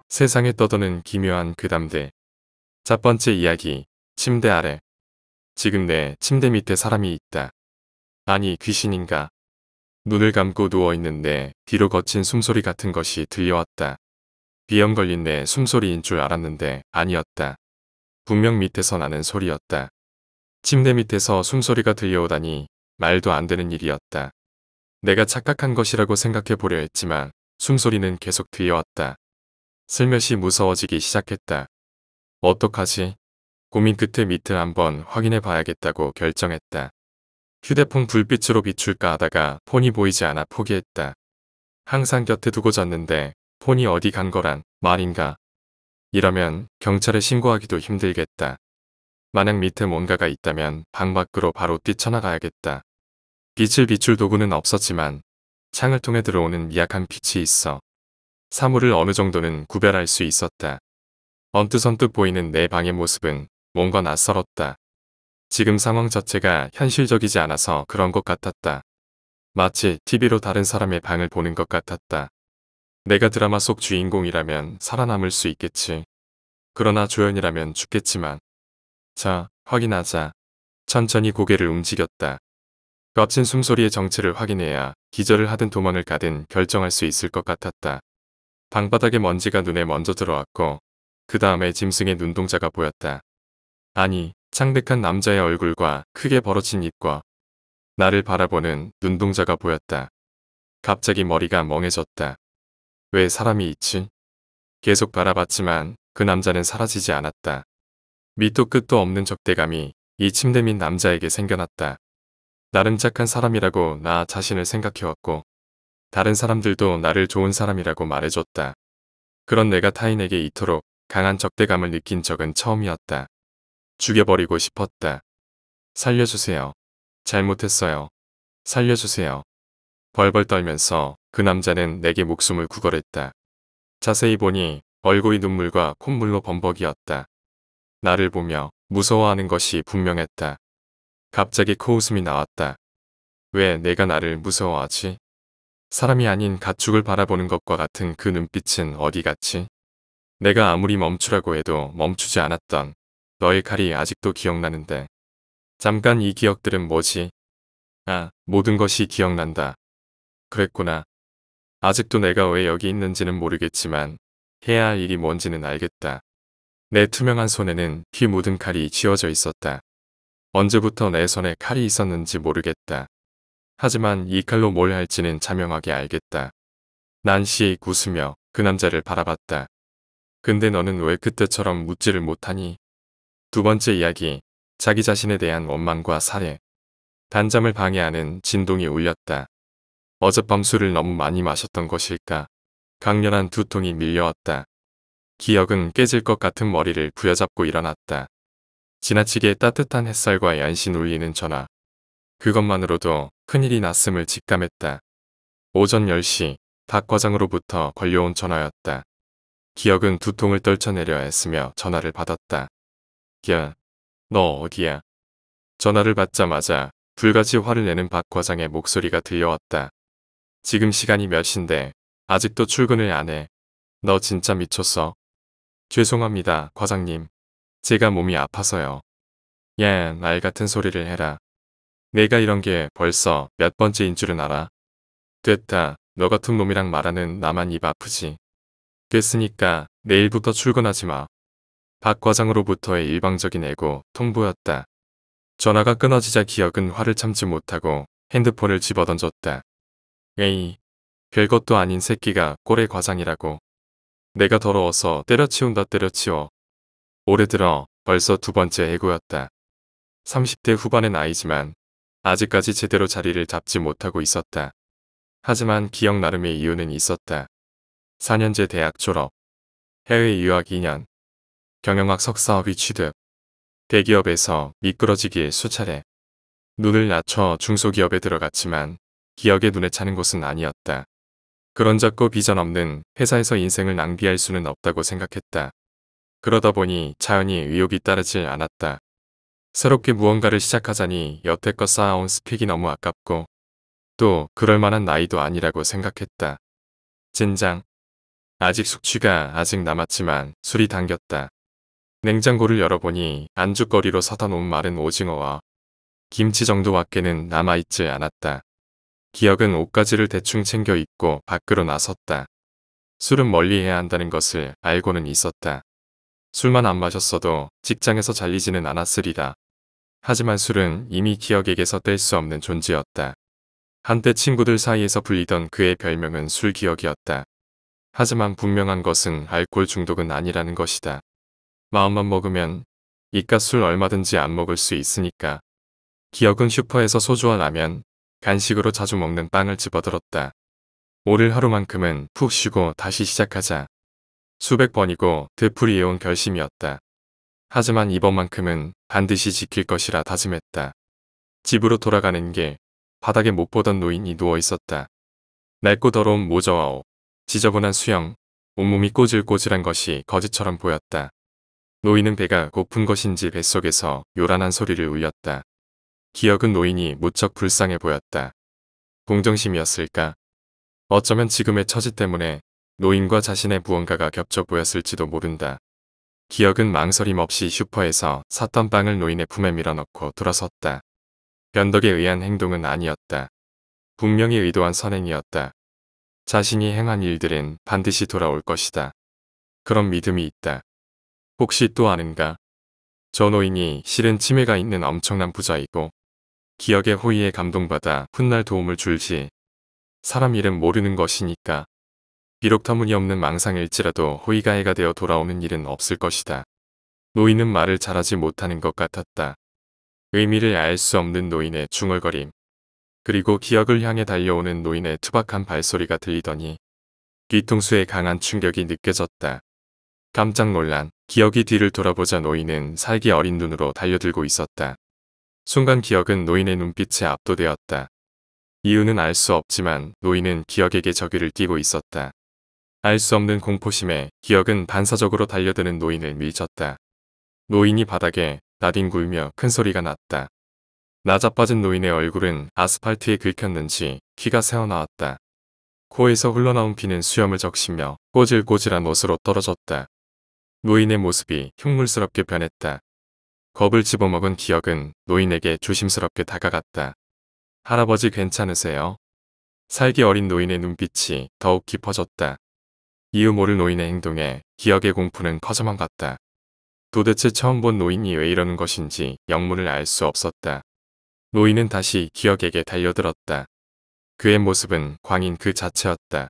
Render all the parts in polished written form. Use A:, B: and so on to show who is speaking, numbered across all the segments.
A: 세상에 떠도는 기묘한 괴담들. 첫 번째 이야기. 침대 아래. 지금 내 침대 밑에 사람이 있다. 아니, 귀신인가? 눈을 감고 누워있는 내 뒤로 거친 숨소리 같은 것이 들려왔다. 비염 걸린 내 숨소리인 줄 알았는데 아니었다. 분명 밑에서 나는 소리였다. 침대 밑에서 숨소리가 들려오다니 말도 안 되는 일이었다. 내가 착각한 것이라고 생각해 보려 했지만 숨소리는 계속 들려왔다. 슬며시 무서워지기 시작했다. 어떡하지? 고민 끝에 밑을 한번 확인해 봐야겠다고 결정했다. 휴대폰 불빛으로 비출까 하다가 폰이 보이지 않아 포기했다. 항상 곁에 두고 잤는데 폰이 어디 간 거란 말인가? 이러면 경찰에 신고하기도 힘들겠다. 만약 밑에 뭔가가 있다면 방 밖으로 바로 뛰쳐나가야겠다. 빛을 비출 도구는 없었지만 창을 통해 들어오는 미약한 빛이 있어 사물을 어느 정도는 구별할 수 있었다. 언뜻언뜻 보이는 내 방의 모습은 뭔가 낯설었다. 지금 상황 자체가 현실적이지 않아서 그런 것 같았다. 마치 TV로 다른 사람의 방을 보는 것 같았다. 내가 드라마 속 주인공이라면 살아남을 수 있겠지. 그러나 조연이라면 죽겠지만. 자, 확인하자. 천천히 고개를 움직였다. 거친 숨소리의 정체를 확인해야 기절을 하든 도망을 가든 결정할 수 있을 것 같았다. 방바닥에 먼지가 눈에 먼저 들어왔고 그 다음에 짐승의 눈동자가 보였다. 아니, 창백한 남자의 얼굴과 크게 벌어진 입과 나를 바라보는 눈동자가 보였다. 갑자기 머리가 멍해졌다. 왜 사람이 있지? 계속 바라봤지만 그 남자는 사라지지 않았다. 밑도 끝도 없는 적대감이 이 침대 밑 남자에게 생겨났다. 나름 착한 사람이라고 나 자신을 생각해왔고 다른 사람들도 나를 좋은 사람이라고 말해줬다. 그런 내가 타인에게 이토록 강한 적대감을 느낀 적은 처음이었다. 죽여버리고 싶었다. 살려주세요. 잘못했어요. 살려주세요. 벌벌 떨면서 그 남자는 내게 목숨을 구걸했다. 자세히 보니 얼굴이 눈물과 콧물로 범벅이었다. 나를 보며 무서워하는 것이 분명했다. 갑자기 코웃음이 나왔다. 왜 내가 나를 무서워하지? 사람이 아닌 가축을 바라보는 것과 같은 그 눈빛은 어디 갔지? 내가 아무리 멈추라고 해도 멈추지 않았던 너의 칼이 아직도 기억나는데. 잠깐 이 기억들은 뭐지? 아, 모든 것이 기억난다. 그랬구나. 아직도 내가 왜 여기 있는지는 모르겠지만 해야 할 일이 뭔지는 알겠다. 내 투명한 손에는 피 묻은 칼이 쥐어져 있었다. 언제부터 내 손에 칼이 있었는지 모르겠다. 하지만 이 칼로 뭘 할지는 자명하게 알겠다. 난 시익 웃으며 그 남자를 바라봤다. 근데 너는 왜 그때처럼 묻지를 못하니? 두 번째 이야기. 자기 자신에 대한 원망과 살해. 단잠을 방해하는 진동이 울렸다. 어젯밤 술을 너무 많이 마셨던 것일까? 강렬한 두통이 밀려왔다. 기억은 깨질 것 같은 머리를 부여잡고 일어났다. 지나치게 따뜻한 햇살과 연신 울리는 전화. 그것만으로도 큰일이 났음을 직감했다. 오전 10시 박 과장으로부터 걸려온 전화였다. 기억은 두통을 떨쳐내려 애쓰며 전화를 받았다. 야, 너 어디야? 전화를 받자마자 불같이 화를 내는 박 과장의 목소리가 들려왔다. 지금 시간이 몇 시인데 아직도 출근을 안 해. 너 진짜 미쳤어. 죄송합니다, 과장님. 제가 몸이 아파서요. 야, 말 같은 소리를 해라. 내가 이런 게 벌써 몇 번째인 줄은 알아? 됐다. 너 같은 놈이랑 말하는 나만 입 아프지. 됐으니까 내일부터 출근하지 마. 박 과장으로부터의 일방적인 애고 통보였다. 전화가 끊어지자 기억은 화를 참지 못하고 핸드폰을 집어던졌다. 에이, 별것도 아닌 새끼가 꼴의 과장이라고. 내가 더러워서 때려치운다 때려치워. 올해 들어 벌써 두 번째 해고였다. 30대 후반의 나이지만 아직까지 제대로 자리를 잡지 못하고 있었다. 하지만 기억 나름의 이유는 있었다. 4년제 대학 졸업, 해외 유학 2년, 경영학 석사학위 취득, 대기업에서 미끄러지기에 수차례. 눈을 낮춰 중소기업에 들어갔지만 기억에 눈에 차는 곳은 아니었다. 그런 작고 비전 없는 회사에서 인생을 낭비할 수는 없다고 생각했다. 그러다 보니 자연히 의욕이 따르질 않았다. 새롭게 무언가를 시작하자니 여태껏 쌓아온 스펙이 너무 아깝고 또 그럴 만한 나이도 아니라고 생각했다. 젠장. 아직 남았지만 술이 당겼다. 냉장고를 열어보니 안주거리로 사다 놓은 마른 오징어와 김치 정도밖에는 남아있지 않았다. 기억은 옷가지를 대충 챙겨 입고 밖으로 나섰다. 술은 멀리해야 한다는 것을 알고는 있었다. 술만 안 마셨어도 직장에서 잘리지는 않았으리라. 하지만 술은 이미 기억에게서 뗄 수 없는 존재였다. 한때 친구들 사이에서 불리던 그의 별명은 술기억이었다. 하지만 분명한 것은 알코올 중독은 아니라는 것이다. 마음만 먹으면 이깟 술 얼마든지 안 먹을 수 있으니까. 기억은 슈퍼에서 소주와 라면, 간식으로 자주 먹는 빵을 집어들었다. 오늘 하루만큼은 푹 쉬고 다시 시작하자. 수백 번이고 되풀이해온 결심이었다. 하지만 이번만큼은 반드시 지킬 것이라 다짐했다. 집으로 돌아가는 길, 바닥에 못 보던 노인이 누워 있었다. 낡고 더러운 모자와 옷, 지저분한 수영, 온몸이 꼬질꼬질한 것이 거짓처럼 보였다. 노인은 배가 고픈 것인지 뱃속에서 요란한 소리를 울렸다. 기억은 노인이 무척 불쌍해 보였다. 동정심이었을까? 어쩌면 지금의 처지 때문에 노인과 자신의 무언가가 겹쳐 보였을지도 모른다. 기억은 망설임 없이 슈퍼에서 샀던 빵을 노인의 품에 밀어넣고 돌아섰다. 변덕에 의한 행동은 아니었다. 분명히 의도한 선행이었다. 자신이 행한 일들은 반드시 돌아올 것이다. 그런 믿음이 있다. 혹시 또 아는가? 저 노인이 실은 치매가 있는 엄청난 부자이고 기억의 호의에 감동받아 훗날 도움을 줄지. 사람 일은 모르는 것이니까. 비록 터무니없는 망상일지라도 호의가 해가 되어 돌아오는 일은 없을 것이다. 노인은 말을 잘하지 못하는 것 같았다. 의미를 알 수 없는 노인의 중얼거림. 그리고 기억을 향해 달려오는 노인의 투박한 발소리가 들리더니 뒤통수에 강한 충격이 느껴졌다. 깜짝 놀란 기억이 뒤를 돌아보자 노인은 살기 어린 눈으로 달려들고 있었다. 순간 기억은 노인의 눈빛에 압도되었다. 이유는 알 수 없지만 노인은 기억에게 저기를 띄고 있었다. 알 수 없는 공포심에 기억은 반사적으로 달려드는 노인을 밀쳤다. 노인이 바닥에 나뒹굴며 큰 소리가 났다. 나자빠진 노인의 얼굴은 아스팔트에 긁혔는지 피가 새어나왔다. 코에서 흘러나온 피는 수염을 적시며 꼬질꼬질한 옷으로 떨어졌다. 노인의 모습이 흉물스럽게 변했다. 겁을 집어먹은 기억은 노인에게 조심스럽게 다가갔다. 할아버지 괜찮으세요? 살기 어린 노인의 눈빛이 더욱 깊어졌다. 이유 모를 노인의 행동에 기억의 공포는 커져만 갔다. 도대체 처음 본 노인이 왜 이러는 것인지 영문을 알 수 없었다. 노인은 다시 기억에게 달려들었다. 그의 모습은 광인 그 자체였다.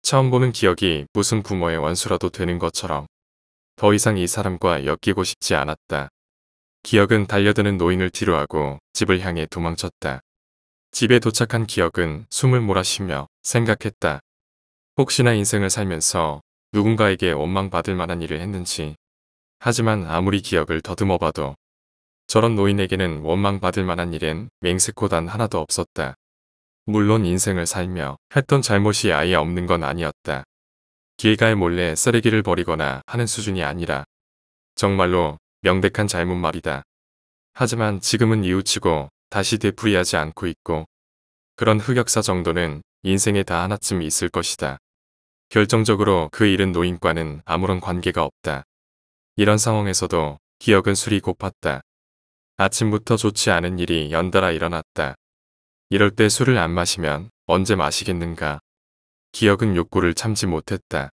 A: 처음 보는 기억이 무슨 부모의 원수라도 되는 것처럼 더 이상 이 사람과 엮이고 싶지 않았다. 기억은 달려드는 노인을 뒤로하고 집을 향해 도망쳤다. 집에 도착한 기억은 숨을 몰아쉬며 생각했다. 혹시나 인생을 살면서 누군가에게 원망받을 만한 일을 했는지. 하지만 아무리 기억을 더듬어 봐도 저런 노인에게는 원망받을 만한 일은 맹세코 단 하나도 없었다. 물론 인생을 살며 했던 잘못이 아예 없는 건 아니었다. 길가에 몰래 쓰레기를 버리거나 하는 수준이 아니라 정말로 명백한 잘못 말이다. 하지만 지금은 이웃치고 다시 되풀이하지 않고 있고 그런 흑역사 정도는 인생에 다 하나쯤 있을 것이다. 결정적으로 그 일은 노인과는 아무런 관계가 없다. 이런 상황에서도 기억은 술이 고팠다. 아침부터 좋지 않은 일이 연달아 일어났다. 이럴 때 술을 안 마시면 언제 마시겠는가. 기억은 욕구를 참지 못했다.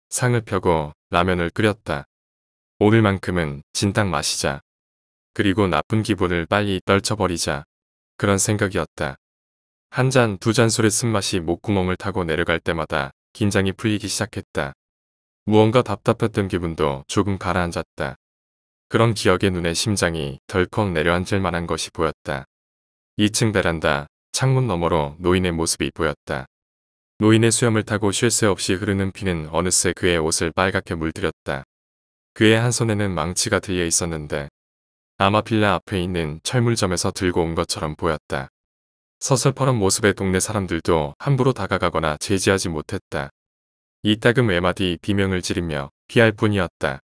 A: 상을 펴고 라면을 끓였다. 오늘만큼은 진탕 마시자. 그리고 나쁜 기분을 빨리 떨쳐버리자. 그런 생각이었다. 한 잔, 두 잔 술의 쓴맛이 목구멍을 타고 내려갈 때마다 긴장이 풀리기 시작했다. 무언가 답답했던 기분도 조금 가라앉았다. 그런 기억의 눈에 심장이 덜컥 내려앉을 만한 것이 보였다. 2층 베란다, 창문 너머로 노인의 모습이 보였다. 노인의 수염을 타고 쉴 새 없이 흐르는 피는 어느새 그의 옷을 빨갛게 물들였다. 그의 한 손에는 망치가 들려 있었는데 아마 빌라 앞에 있는 철물점에서 들고 온 것처럼 보였다. 서슬퍼런 모습에 동네 사람들도 함부로 다가가거나 제지하지 못했다. 이따금 외마디 비명을 지르며 피할 뿐이었다.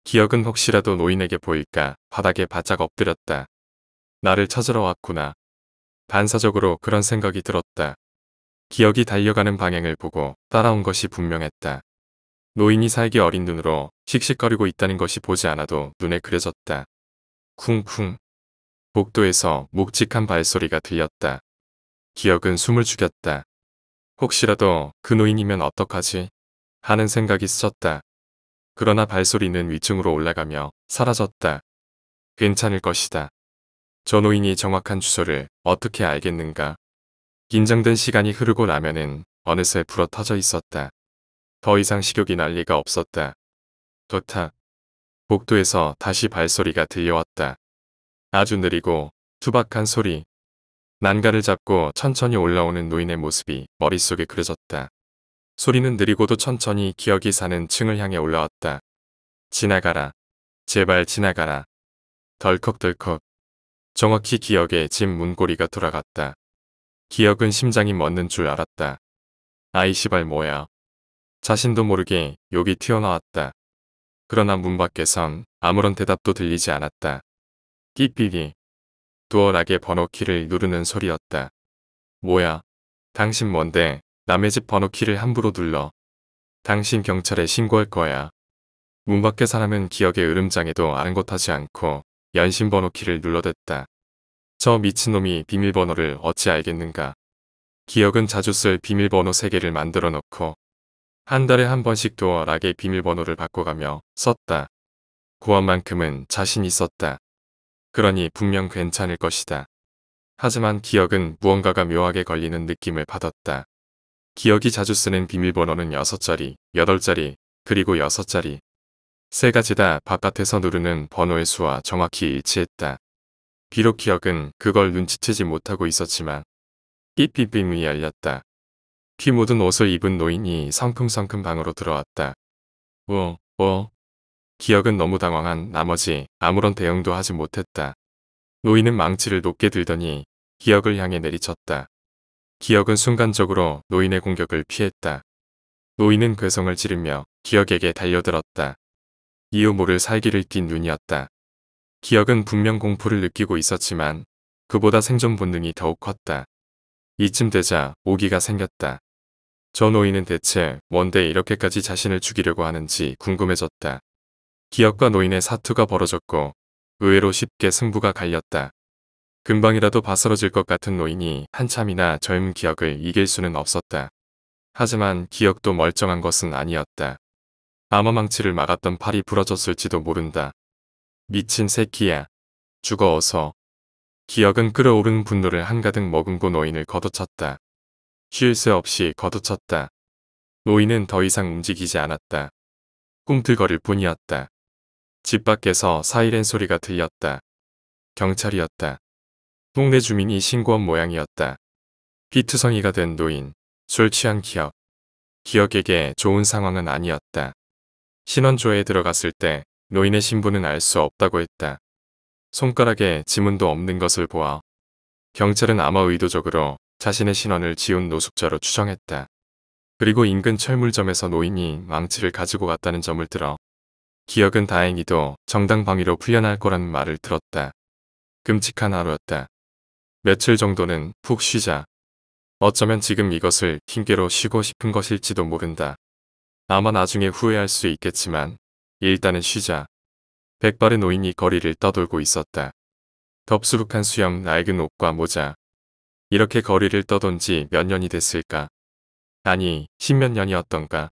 A: 기억은 혹시라도 노인에게 보일까 바닥에 바짝 엎드렸다. 나를 찾으러 왔구나. 반사적으로 그런 생각이 들었다. 기억이 달려가는 방향을 보고 따라온 것이 분명했다. 노인이 살기 어린 눈으로 씩씩거리고 있다는 것이 보지 않아도 눈에 그려졌다. 쿵쿵. 복도에서 묵직한 발소리가 들렸다. 기억은 숨을 죽였다. 혹시라도 그 노인이면 어떡하지? 하는 생각이 스쳤다. 그러나 발소리는 위층으로 올라가며 사라졌다. 괜찮을 것이다. 저 노인이 정확한 주소를 어떻게 알겠는가? 긴장된 시간이 흐르고 나면은 어느새 불어터져 있었다. 더 이상 식욕이 날 리가 없었다. 도탁. 복도에서 다시 발소리가 들려왔다. 아주 느리고 투박한 소리. 난간을 잡고 천천히 올라오는 노인의 모습이 머릿속에 그려졌다. 소리는 느리고도 천천히 기억이 사는 층을 향해 올라왔다. 지나가라. 제발 지나가라. 덜컥덜컥. 정확히 기억의 집 문고리가 돌아갔다. 기억은 심장이 멎는 줄 알았다. 아이 시발 뭐야. 자신도 모르게 욕이 튀어나왔다. 그러나 문 밖에선 아무런 대답도 들리지 않았다. 삐삐기. 두어락의 번호키를 누르는 소리였다. 뭐야? 당신 뭔데 남의 집 번호키를 함부로 눌러. 당신 경찰에 신고할 거야. 문 밖의 사람은 기억의 으름장에도 아랑곳하지 않고 연신 번호키를 눌러댔다. 저 미친놈이 비밀번호를 어찌 알겠는가. 기억은 자주 쓸 비밀번호 3개를 만들어 놓고 한 달에 한 번씩 두어락의 비밀번호를 바꿔가며 썼다. 그것만큼은 자신 있었다. 그러니 분명 괜찮을 것이다. 하지만 기억은 무언가가 묘하게 걸리는 느낌을 받았다. 기억이 자주 쓰는 비밀번호는 6자리, 8자리, 그리고 6자리. 3가지 다 바깥에서 누르는 번호의 수와 정확히 일치했다. 비록 기억은 그걸 눈치채지 못하고 있었지만 삐삐삐문이 열렸다. 피 묻은 옷을 입은 노인이 성큼성큼 방으로 들어왔다. 기억은 너무 당황한 나머지 아무런 대응도 하지 못했다. 노인은 망치를 높게 들더니 기억을 향해 내리쳤다. 기억은 순간적으로 노인의 공격을 피했다. 노인은 괴성을 지르며 기억에게 달려들었다. 이유 모를 살기를 띤 눈이었다. 기억은 분명 공포를 느끼고 있었지만 그보다 생존 본능이 더욱 컸다. 이쯤 되자 오기가 생겼다. 저 노인은 대체 뭔데 이렇게까지 자신을 죽이려고 하는지 궁금해졌다. 기억과 노인의 사투가 벌어졌고 의외로 쉽게 승부가 갈렸다. 금방이라도 바스러질 것 같은 노인이 한참이나 젊은 기억을 이길 수는 없었다. 하지만 기억도 멀쩡한 것은 아니었다. 암호망치를 막았던 팔이 부러졌을지도 모른다. 미친 새끼야. 죽어 어서. 기억은 끓어오른 분노를 한가득 머금고 노인을 걷어찼다. 쉴 새 없이 걷어찼다. 노인은 더 이상 움직이지 않았다. 꿈틀거릴 뿐이었다. 집 밖에서 사이렌 소리가 들렸다. 경찰이었다. 동네 주민이 신고한 모양이었다. 피투성이가 된 노인, 술 취한 기억. 기억에게 좋은 상황은 아니었다. 신원조회에 들어갔을 때 노인의 신분은 알 수 없다고 했다. 손가락에 지문도 없는 것을 보아 경찰은 아마 의도적으로 자신의 신원을 지운 노숙자로 추정했다. 그리고 인근 철물점에서 노인이 망치를 가지고 갔다는 점을 들어 기억은 다행히도 정당방위로 풀려날 거라는 말을 들었다. 끔찍한 하루였다. 며칠 정도는 푹 쉬자. 어쩌면 지금 이것을 핑계로 쉬고 싶은 것일지도 모른다. 아마 나중에 후회할 수 있겠지만 일단은 쉬자. 백발의 노인이 거리를 떠돌고 있었다. 덥수룩한 수염, 낡은 옷과 모자. 이렇게 거리를 떠돈 지 몇 년이 됐을까? 아니, 10몇 년이었던가?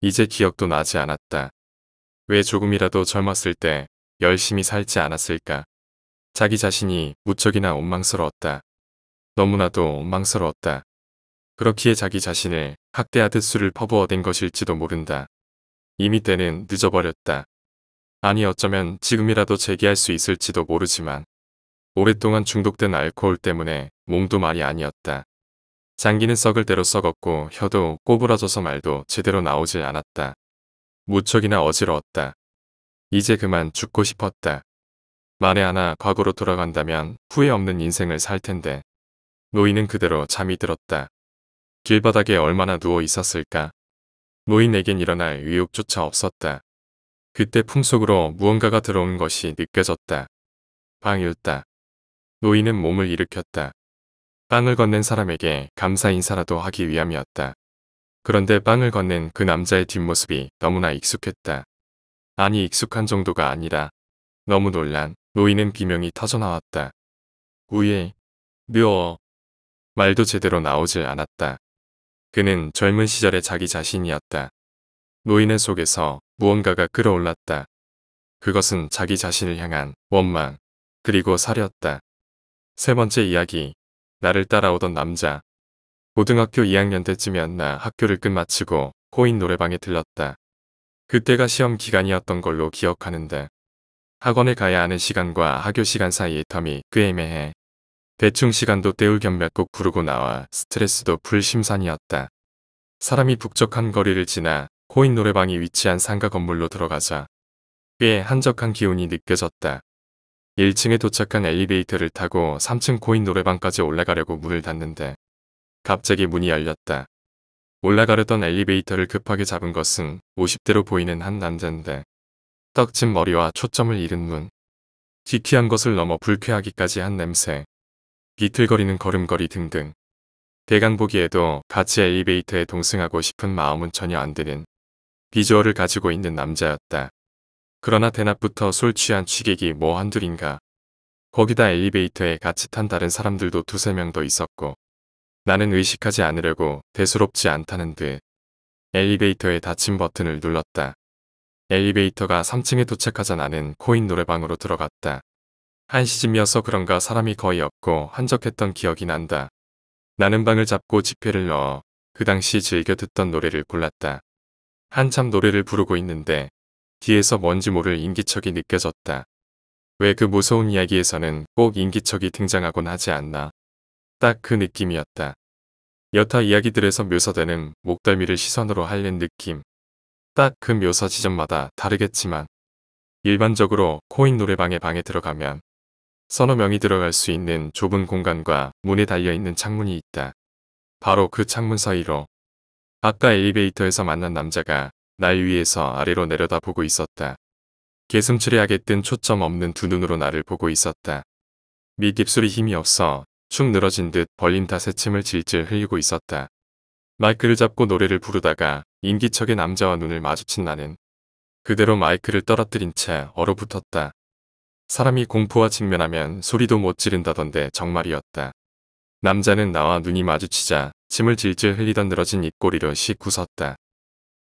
A: 이제 기억도 나지 않았다. 왜 조금이라도 젊었을 때 열심히 살지 않았을까? 자기 자신이 무척이나 원망스러웠다. 너무나도 원망스러웠다. 그렇기에 자기 자신을 학대하듯 술을 퍼부어댄 것일지도 모른다. 이미 때는 늦어버렸다. 아니 어쩌면 지금이라도 재기할 수 있을지도 모르지만 오랫동안 중독된 알코올 때문에 몸도 말이 아니었다. 장기는 썩을 대로 썩었고 혀도 꼬부라져서 말도 제대로 나오질 않았다. 무척이나 어지러웠다. 이제 그만 죽고 싶었다. 만에 하나 과거로 돌아간다면 후회 없는 인생을 살 텐데. 노인은 그대로 잠이 들었다. 길바닥에 얼마나 누워 있었을까. 노인에겐 일어날 의욕조차 없었다. 그때 품속으로 무언가가 들어온 것이 느껴졌다. 방이었다. 노인은 몸을 일으켰다. 빵을 건넨 사람에게 감사 인사라도 하기 위함이었다. 그런데 빵을 건넨 그 남자의 뒷모습이 너무나 익숙했다. 아니 익숙한 정도가 아니라 너무 놀란 노인은 비명이 터져나왔다. 우예, 묘. 말도 제대로 나오질 않았다. 그는 젊은 시절의 자기 자신이었다. 노인의 속에서 무언가가 끌어올랐다. 그것은 자기 자신을 향한 원망, 그리고 살이었다. 세 번째 이야기, 나를 따라오던 남자. 고등학교 2학년 때쯤이었나 학교를 끝마치고 코인 노래방에 들렀다. 그때가 시험 기간이었던 걸로 기억하는데 학원에 가야 하는 시간과 학교 시간 사이의 텀이 꽤 애매해. 대충 시간도 때울 겸 몇 곡 부르고 나와 스트레스도 풀 심산이었다. 사람이 북적한 거리를 지나 코인 노래방이 위치한 상가 건물로 들어가자 꽤 한적한 기운이 느껴졌다. 1층에 도착한 엘리베이터를 타고 3층 코인 노래방까지 올라가려고 문을 닫는데 갑자기 문이 열렸다. 올라가려던 엘리베이터를 급하게 잡은 것은 50대로 보이는 한 남자인데 떡진 머리와 초점을 잃은 눈, 기키한 것을 넘어 불쾌하기까지 한 냄새, 비틀거리는 걸음걸이 등등. 대강 보기에도 같이 엘리베이터에 동승하고 싶은 마음은 전혀 안 드는 비주얼을 가지고 있는 남자였다. 그러나 대낮부터 술 취한 취객이 뭐 한둘인가. 거기다 엘리베이터에 같이 탄 다른 사람들도 두세 명 더 있었고 나는 의식하지 않으려고 대수롭지 않다는 듯 엘리베이터의 닫힘 버튼을 눌렀다. 엘리베이터가 3층에 도착하자 나는 코인 노래방으로 들어갔다. 1시쯤이어서 그런가 사람이 거의 없고 한적했던 기억이 난다. 나는 방을 잡고 지폐를 넣어 그 당시 즐겨 듣던 노래를 골랐다. 한참 노래를 부르고 있는데 뒤에서 뭔지 모를 인기척이 느껴졌다. 왜 그 무서운 이야기에서는 꼭 인기척이 등장하곤 하지 않나. 딱 그 느낌이었다. 여타 이야기들에서 묘사되는 목덜미를 시선으로 핥는 느낌. 딱 그 묘사 지점마다 다르겠지만 일반적으로 코인 노래방에 방에 들어가면 서너 명이 들어갈 수 있는 좁은 공간과 문에 달려있는 창문이 있다. 바로 그 창문 사이로 아까 엘리베이터에서 만난 남자가 날 위에서 아래로 내려다보고 있었다. 개슴츠레하게 뜬 초점 없는 두 눈으로 나를 보고 있었다. 밑입술이 힘이 없어 축 늘어진 듯 벌린 탓새침을 질질 흘리고 있었다. 마이크를 잡고 노래를 부르다가 인기척의 남자와 눈을 마주친 나는 그대로 마이크를 떨어뜨린 채 얼어붙었다. 사람이 공포와 직면하면 소리도 못 지른다던데 정말이었다. 남자는 나와 눈이 마주치자 침을 질질 흘리던 늘어진 입꼬리로 씩 웃었다.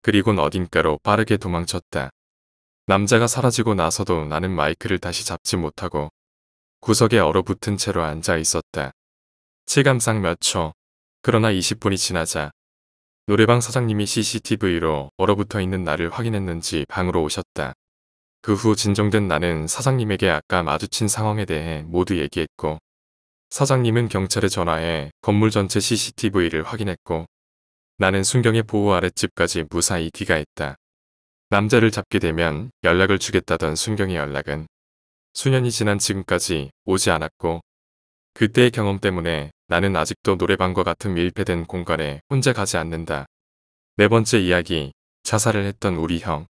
A: 그리곤 어딘가로 빠르게 도망쳤다. 남자가 사라지고 나서도 나는 마이크를 다시 잡지 못하고 구석에 얼어붙은 채로 앉아 있었다. 체감상 몇 초, 그러나 20분이 지나자 노래방 사장님이 CCTV로 얼어붙어 있는 나를 확인했는지 방으로 오셨다. 그 후 진정된 나는 사장님에게 아까 마주친 상황에 대해 모두 얘기했고 사장님은 경찰에 전화해 건물 전체 CCTV를 확인했고 나는 순경의 보호 아랫집까지 무사히 귀가했다. 남자를 잡게 되면 연락을 주겠다던 순경의 연락은 수년이 지난 지금까지 오지 않았고 그때의 경험 때문에 나는 아직도 노래방과 같은 밀폐된 공간에 혼자 가지 않는다. 네 번째 이야기, 자살을 했던 우리 형.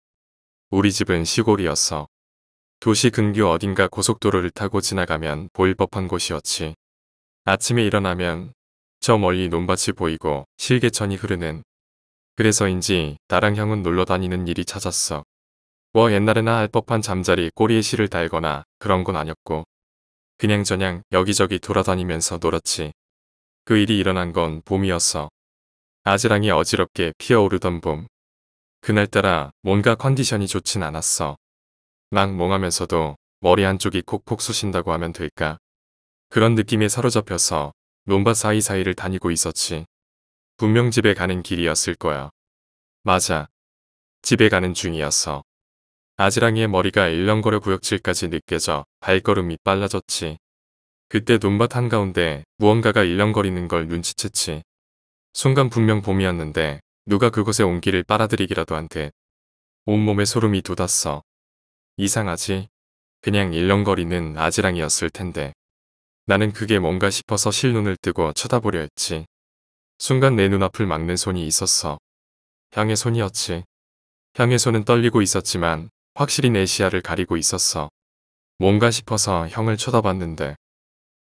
A: 우리 집은 시골이었어. 도시 근교 어딘가 고속도로를 타고 지나가면 보일 법한 곳이었지. 아침에 일어나면 저 멀리 논밭이 보이고 실개천이 흐르는. 그래서인지 나랑 형은 놀러 다니는 일이 잦았어. 뭐 옛날에나 할 법한 잠자리 꼬리에 실을 달거나 그런 건 아니었고 그냥저냥 여기저기 돌아다니면서 놀았지. 그 일이 일어난 건 봄이었어. 아지랑이 어지럽게 피어오르던 봄. 그날따라 뭔가 컨디션이 좋진 않았어. 막 몽하면서도 머리 한쪽이 콕콕 쑤신다고 하면 될까. 그런 느낌에 사로잡혀서 논밭 사이사이를 다니고 있었지. 분명 집에 가는 길이었을 거야. 맞아. 집에 가는 중이었어. 아지랑이의 머리가 일렁거려 구역질까지 느껴져 발걸음이 빨라졌지. 그때 논밭 한가운데 무언가가 일렁거리는 걸 눈치챘지. 순간 분명 봄이었는데 누가 그곳에 온기를 빨아들이기라도 한 듯 온몸에 소름이 돋았어. 이상하지? 그냥 일렁거리는 아지랑이었을 텐데. 나는 그게 뭔가 싶어서 실눈을 뜨고 쳐다보려 했지. 순간 내 눈앞을 막는 손이 있었어. 형의 손이었지. 형의 손은 떨리고 있었지만 확실히 내 시야를 가리고 있었어. 뭔가 싶어서 형을 쳐다봤는데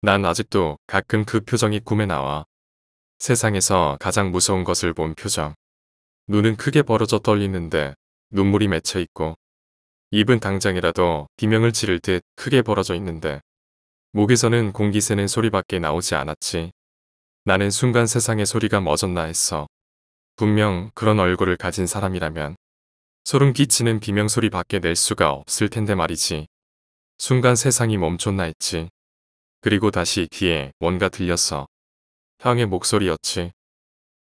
A: 난 아직도 가끔 그 표정이 꿈에 나와. 세상에서 가장 무서운 것을 본 표정. 눈은 크게 벌어져 떨리는데 눈물이 맺혀 있고, 입은 당장이라도 비명을 지를 듯 크게 벌어져 있는데, 목에서는 공기 새는 소리밖에 나오지 않았지. 나는 순간 세상의 소리가 멎었나 했어. 분명 그런 얼굴을 가진 사람이라면 소름 끼치는 비명소리밖에 낼 수가 없을 텐데 말이지. 순간 세상이 멈췄나 했지. 그리고 다시 귀에 뭔가 들렸어. 형의 목소리였지.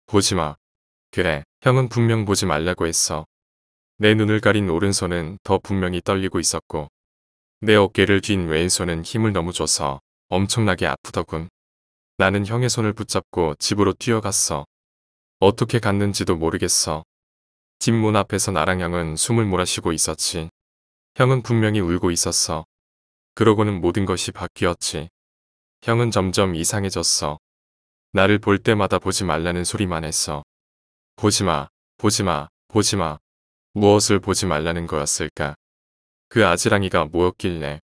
A: 보지마. 그래, 형은 분명 보지 말라고 했어. 내 눈을 가린 오른손은 더 분명히 떨리고 있었고, 내 어깨를 쥔 왼손은 힘을 너무 줘서 엄청나게 아프더군. 나는 형의 손을 붙잡고 집으로 뛰어갔어. 어떻게 갔는지도 모르겠어. 집 문 앞에서 나랑 형은 숨을 몰아쉬고 있었지. 형은 분명히 울고 있었어. 그러고는 모든 것이 바뀌었지. 형은 점점 이상해졌어. 나를 볼 때마다 보지 말라는 소리만 했어. 보지마, 보지마, 보지마. 무엇을 보지 말라는 거였을까? 그 아지랑이가 뭐였길래.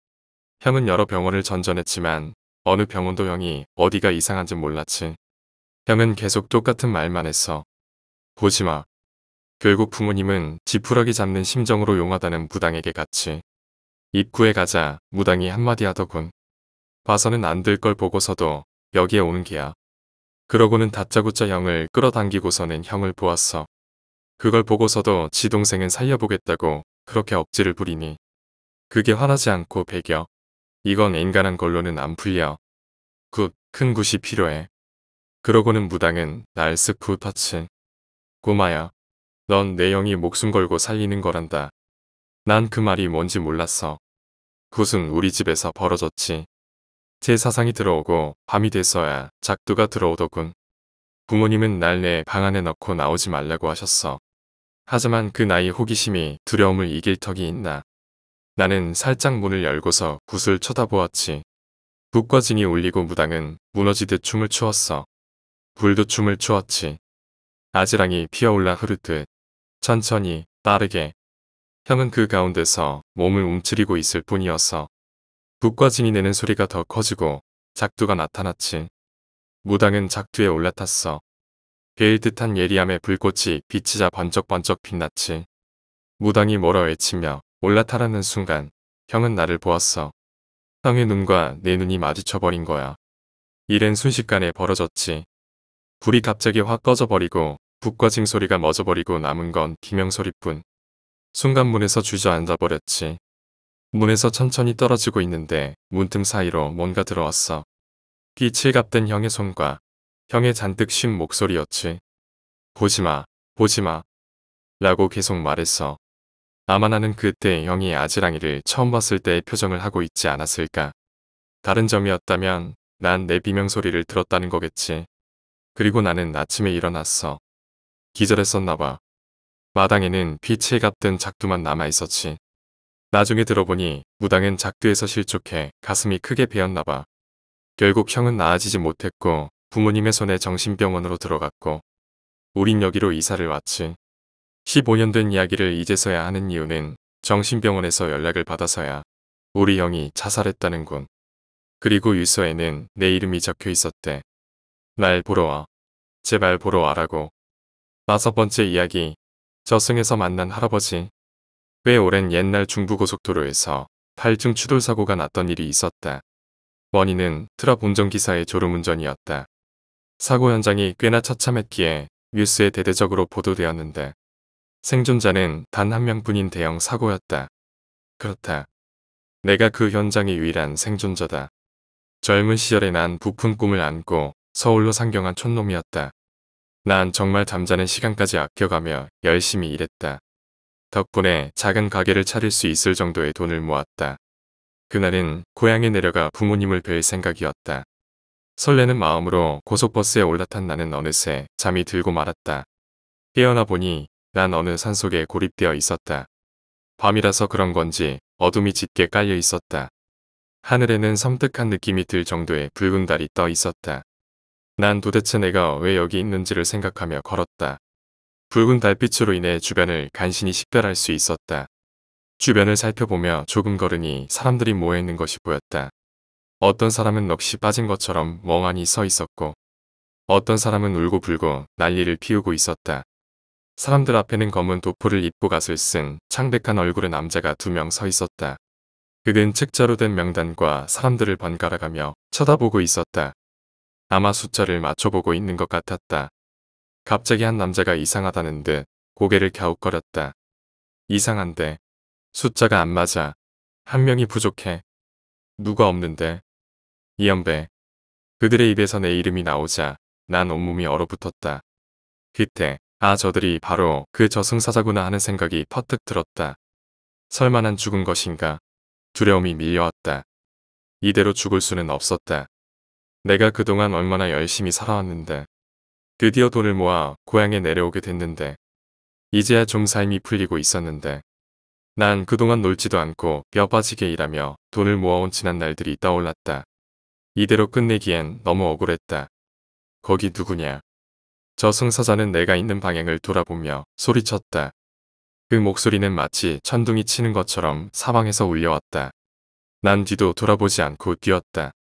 A: 형은 여러 병원을 전전했지만 어느 병원도 형이 어디가 이상한지 몰랐지. 형은 계속 똑같은 말만 했어. 보지마. 결국 부모님은 지푸라기 잡는 심정으로 용하다는 무당에게 갔지. 입구에 가자 무당이 한마디 하더군. 봐서는 안 될 걸 보고서도 여기에 오는 게야. 그러고는 다짜고짜 형을 끌어당기고서는 형을 보았어. 그걸 보고서도 지 동생은 살려보겠다고 그렇게 억지를 부리니 그게 화나지 않고 배겨. 이건 인간한 걸로는 안 풀려. 큰 굿이 필요해. 그러고는 무당은 날 쓱 굿터치. 꼬마야. 넌 내 형이 목숨 걸고 살리는 거란다. 난 그 말이 뭔지 몰랐어. 굿은 우리 집에서 벌어졌지. 제 사상이 들어오고 밤이 돼서야 작두가 들어오더군. 부모님은 날 내 방 안에 넣고 나오지 말라고 하셨어. 하지만 그 나이 호기심이 두려움을 이길 턱이 있나. 나는 살짝 문을 열고서 굿을 쳐다보았지. 굿과 진이 울리고 무당은 무너지듯 춤을 추었어. 불도 춤을 추었지. 아지랑이 피어올라 흐르듯 천천히 빠르게. 형은 그 가운데서 몸을 움츠리고 있을 뿐이었어. 굿과 진이 내는 소리가 더 커지고 작두가 나타났지. 무당은 작두에 올라탔어. 베일 듯한 예리함의 불꽃이 비치자 번쩍번쩍 빛났지. 무당이 뭐라 외치며 올라타라는 순간 형은 나를 보았어. 형의 눈과 내 눈이 마주쳐버린 거야. 일은 순식간에 벌어졌지. 불이 갑자기 확 꺼져버리고 붓과 징 소리가 멎어버리고 남은 건 비명소리뿐. 순간 문에서 주저앉아 버렸지. 문에서 천천히 떨어지고 있는데 문틈 사이로 뭔가 들어왔어. 피 칠갑된 형의 손과 형의 잔뜩 쉰 목소리였지. 보지마, 보지마 라고 계속 말했어. 아마 나는 그때 형이 아지랑이를 처음 봤을 때의 표정을 하고 있지 않았을까. 다른 점이었다면 난 내 비명소리를 들었다는 거겠지. 그리고 나는 아침에 일어났어. 기절했었나봐. 마당에는 피 칠갑든 작두만 남아있었지. 나중에 들어보니 무당은 작두에서 실족해 가슴이 크게 베었나봐. 결국 형은 나아지지 못했고 부모님의 손에 정신병원으로 들어갔고 우린 여기로 이사를 왔지. 15년 된 이야기를 이제서야 하는 이유는 정신병원에서 연락을 받아서야. 우리 형이 자살했다는군. 그리고 유서에는 내 이름이 적혀 있었대. 날 보러 와. 제발 보러 와라고. 5번째 이야기. 저승에서 만난 할아버지. 꽤 오랜 옛날 중부고속도로에서 8중 추돌사고가 났던 일이 있었다. 원인은 트럭 운전기사의 졸음운전이었다. 사고 현장이 꽤나 처참했기에 뉴스에 대대적으로 보도되었는데 생존자는 단 한 명뿐인 대형 사고였다. 그렇다. 내가 그 현장의 유일한 생존자다. 젊은 시절에 난 부푼 꿈을 안고 서울로 상경한 촌놈이었다. 난 정말 잠자는 시간까지 아껴가며 열심히 일했다. 덕분에 작은 가게를 차릴 수 있을 정도의 돈을 모았다. 그날은 고향에 내려가 부모님을 뵐 생각이었다. 설레는 마음으로 고속버스에 올라탄 나는 어느새 잠이 들고 말았다. 깨어나 보니 난 어느 산속에 고립되어 있었다. 밤이라서 그런 건지 어둠이 짙게 깔려 있었다. 하늘에는 섬뜩한 느낌이 들 정도의 붉은 달이 떠 있었다. 난 도대체 내가 왜 여기 있는지를 생각하며 걸었다. 붉은 달빛으로 인해 주변을 간신히 식별할 수 있었다. 주변을 살펴보며 조금 걸으니 사람들이 모여있는 것이 보였다. 어떤 사람은 넋이 빠진 것처럼 멍하니 서 있었고 어떤 사람은 울고불고 난리를 피우고 있었다. 사람들 앞에는 검은 도포를 입고 갓을 쓴 창백한 얼굴의 남자가 2명 서 있었다. 그는 책자로 된 명단과 사람들을 번갈아가며 쳐다보고 있었다. 아마 숫자를 맞춰보고 있는 것 같았다. 갑자기 한 남자가 이상하다는 듯 고개를 갸웃거렸다. 이상한데 숫자가 안 맞아. 한 명이 부족해. 누가 없는데. 이연배. 그들의 입에서 내 이름이 나오자 난 온몸이 얼어붙었다. 그때 저들이 바로 그 저승사자구나 하는 생각이 퍼뜩 들었다. 설마 난 죽은 것인가. 두려움이 밀려왔다. 이대로 죽을 수는 없었다. 내가 그동안 얼마나 열심히 살아왔는데. 드디어 돈을 모아 고향에 내려오게 됐는데. 이제야 좀 삶이 풀리고 있었는데. 난 그동안 놀지도 않고 뼈 빠지게 일하며 돈을 모아온 지난 날들이 떠올랐다. 이대로 끝내기엔 너무 억울했다. 거기 누구냐. 저승사자는 내가 있는 방향을 돌아보며 소리쳤다. 그 목소리는 마치 천둥이 치는 것처럼 사방에서 울려왔다. 난 뒤도 돌아보지 않고 뛰었다.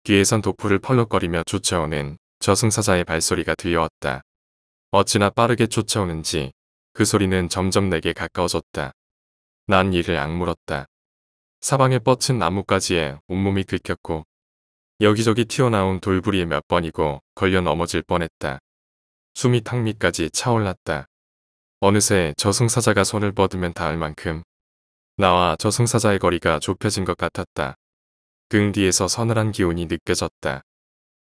A: 뒤에선 도포를 펄럭거리며 쫓아오는 저승사자의 발소리가 들려왔다. 어찌나 빠르게 쫓아오는지 그 소리는 점점 내게 가까워졌다. 난 이를 악물었다. 사방에 뻗친 나뭇가지에 온몸이 긁혔고 여기저기 튀어나온 돌부리에 몇 번이고 걸려 넘어질 뻔했다. 숨이 턱 밑까지 차올랐다. 어느새 저승사자가 손을 뻗으면 닿을 만큼 나와 저승사자의 거리가 좁혀진 것 같았다. 등 뒤에서 서늘한 기운이 느껴졌다.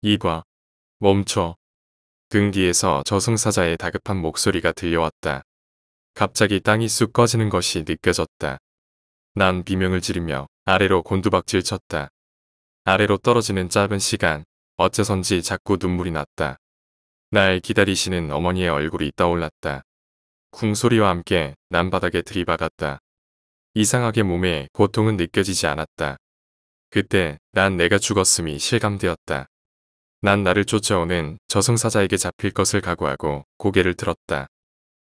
A: 이봐. 멈춰. 등 뒤에서 저승사자의 다급한 목소리가 들려왔다. 갑자기 땅이 쑥 꺼지는 것이 느껴졌다. 난 비명을 지르며 아래로 곤두박질 쳤다. 아래로 떨어지는 짧은 시간, 어째선지 자꾸 눈물이 났다. 날 기다리시는 어머니의 얼굴이 떠올랐다. 궁소리와 함께 난 바닥에 들이박았다. 이상하게 몸에 고통은 느껴지지 않았다. 그때 난 내가 죽었음이 실감되었다. 난 나를 쫓아오는 저승사자에게 잡힐 것을 각오하고 고개를 들었다.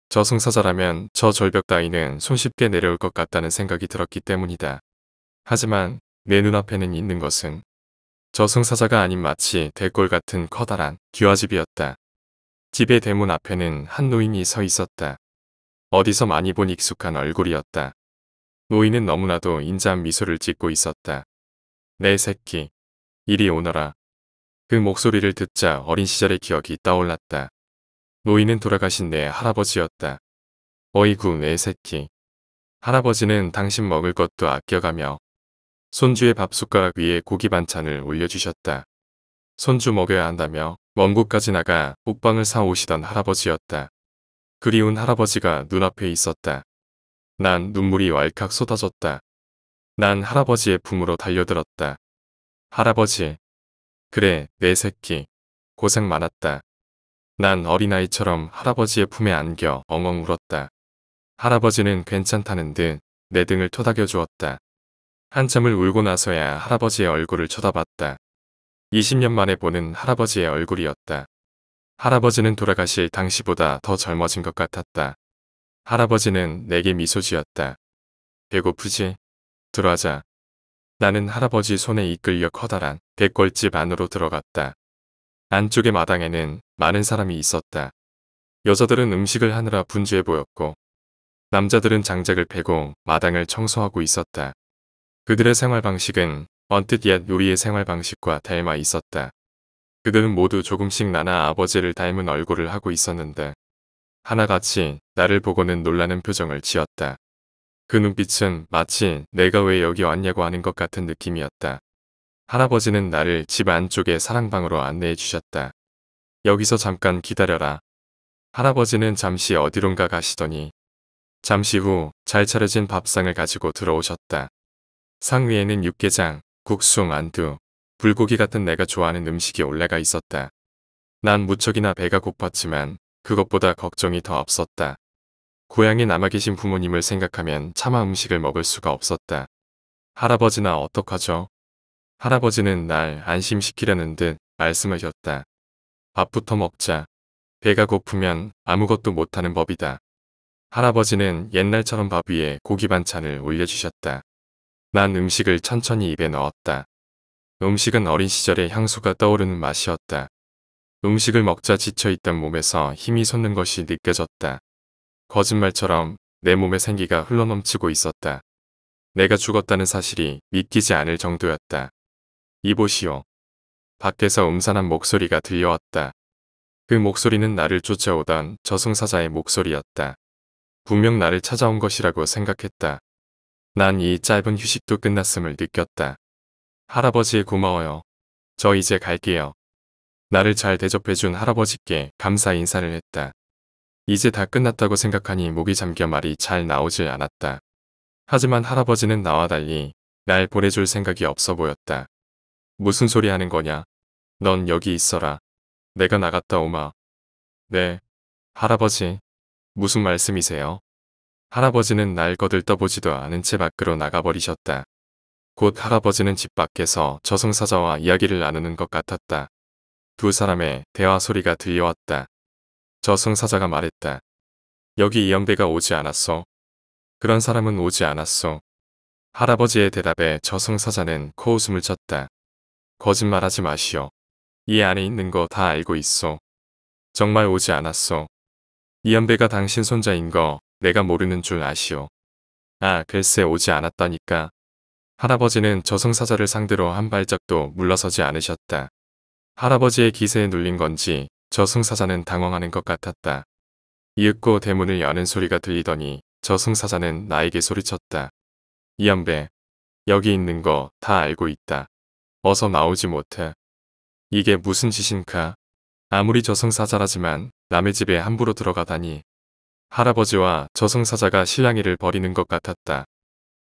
A: 저승사자라면 저 절벽 따위는 손쉽게 내려올 것 같다는 생각이 들었기 때문이다. 하지만 내 눈앞에는 있는 것은 저승사자가 아닌 마치 대골 같은 커다란 기와집이었다. 집의 대문 앞에는 한 노인이 서 있었다. 어디서 많이 본 익숙한 얼굴이었다. 노인은 너무나도 인자한 미소를 짓고 있었다. 내 새끼, 이리 오너라. 그 목소리를 듣자 어린 시절의 기억이 떠올랐다. 노인은 돌아가신 내 할아버지였다. 어이구 내 새끼. 할아버지는 당신 먹을 것도 아껴가며 손주의 밥숟가락 위에 고기 반찬을 올려주셨다. 손주 먹여야 한다며 먼 곳까지 나가 옥방을 사오시던 할아버지였다. 그리운 할아버지가 눈앞에 있었다. 난 눈물이 왈칵 쏟아졌다. 난 할아버지의 품으로 달려들었다. 할아버지. 그래, 내 새끼. 고생 많았다. 난 어린아이처럼 할아버지의 품에 안겨 엉엉 울었다. 할아버지는 괜찮다는 듯 내 등을 토닥여 주었다. 한참을 울고 나서야 할아버지의 얼굴을 쳐다봤다. 20년 만에 보는 할아버지의 얼굴이었다. 할아버지는 돌아가실 당시보다 더 젊어진 것 같았다. 할아버지는 내게 미소 지었다. 배고프지? 들어가자. 나는 할아버지 손에 이끌려 커다란 백골집 안으로 들어갔다. 안쪽의 마당에는 많은 사람이 있었다. 여자들은 음식을 하느라 분주해 보였고 남자들은 장작을 패고 마당을 청소하고 있었다. 그들의 생활 방식은 언뜻 옛 요리의 생활 방식과 닮아 있었다. 그들은 모두 조금씩 나나 아버지를 닮은 얼굴을 하고 있었는데 하나같이 나를 보고는 놀라는 표정을 지었다. 그 눈빛은 마치 내가 왜 여기 왔냐고 하는 것 같은 느낌이었다. 할아버지는 나를 집 안쪽의 사랑방으로 안내해 주셨다. 여기서 잠깐 기다려라. 할아버지는 잠시 어디론가 가시더니 잠시 후 잘 차려진 밥상을 가지고 들어오셨다. 상 위에는 육개장, 국수, 만두, 불고기 같은 내가 좋아하는 음식이 올라가 있었다. 난 무척이나 배가 고팠지만 그것보다 걱정이 더 앞섰다. 고향에 남아 계신 부모님을 생각하면 차마 음식을 먹을 수가 없었다. 할아버지나 어떡하죠? 할아버지는 날 안심시키려는 듯 말씀하셨다. 밥부터 먹자. 배가 고프면 아무것도 못하는 법이다. 할아버지는 옛날처럼 밥 위에 고기 반찬을 올려주셨다. 난 음식을 천천히 입에 넣었다. 음식은 어린 시절의 향수가 떠오르는 맛이었다. 음식을 먹자 지쳐있던 몸에서 힘이 솟는 것이 느껴졌다. 거짓말처럼 내 몸의 생기가 흘러넘치고 있었다. 내가 죽었다는 사실이 믿기지 않을 정도였다. 이보시오. 밖에서 음산한 목소리가 들려왔다. 그 목소리는 나를 쫓아오던 저승사자의 목소리였다. 분명 나를 찾아온 것이라고 생각했다. 난 이 짧은 휴식도 끝났음을 느꼈다. 할아버지 고마워요. 저 이제 갈게요. 나를 잘 대접해준 할아버지께 감사 인사를 했다. 이제 다 끝났다고 생각하니 목이 잠겨 말이 잘 나오질 않았다. 하지만 할아버지는 나와 달리 날 보내줄 생각이 없어 보였다. 무슨 소리 하는 거냐? 넌 여기 있어라. 내가 나갔다 오마. 네. 할아버지. 무슨 말씀이세요? 할아버지는 날 거들떠보지도 않은 채 밖으로 나가버리셨다. 곧 할아버지는 집 밖에서 저승사자와 이야기를 나누는 것 같았다. 두 사람의 대화 소리가 들려왔다. 저승사자가 말했다. 여기 이연배가 오지 않았어. 그런 사람은 오지 않았어. 할아버지의 대답에 저승사자는 코웃음을 쳤다. 거짓말하지 마시오. 이 안에 있는 거 다 알고 있어. 정말 오지 않았어. 이연배가 당신 손자인 거 내가 모르는 줄 아시오. 아, 글쎄 오지 않았다니까. 할아버지는 저승사자를 상대로 한 발짝도 물러서지 않으셨다. 할아버지의 기세에 눌린 건지 저승사자는 당황하는 것 같았다. 이윽고 대문을 여는 소리가 들리더니 저승사자는 나에게 소리쳤다. 이연배, 여기 있는 거 다 알고 있다. 어서 나오지 못해. 이게 무슨 짓인가? 아무리 저승사자라지만 남의 집에 함부로 들어가다니. 할아버지와 저승사자가 실랑이를 벌이는 것 같았다.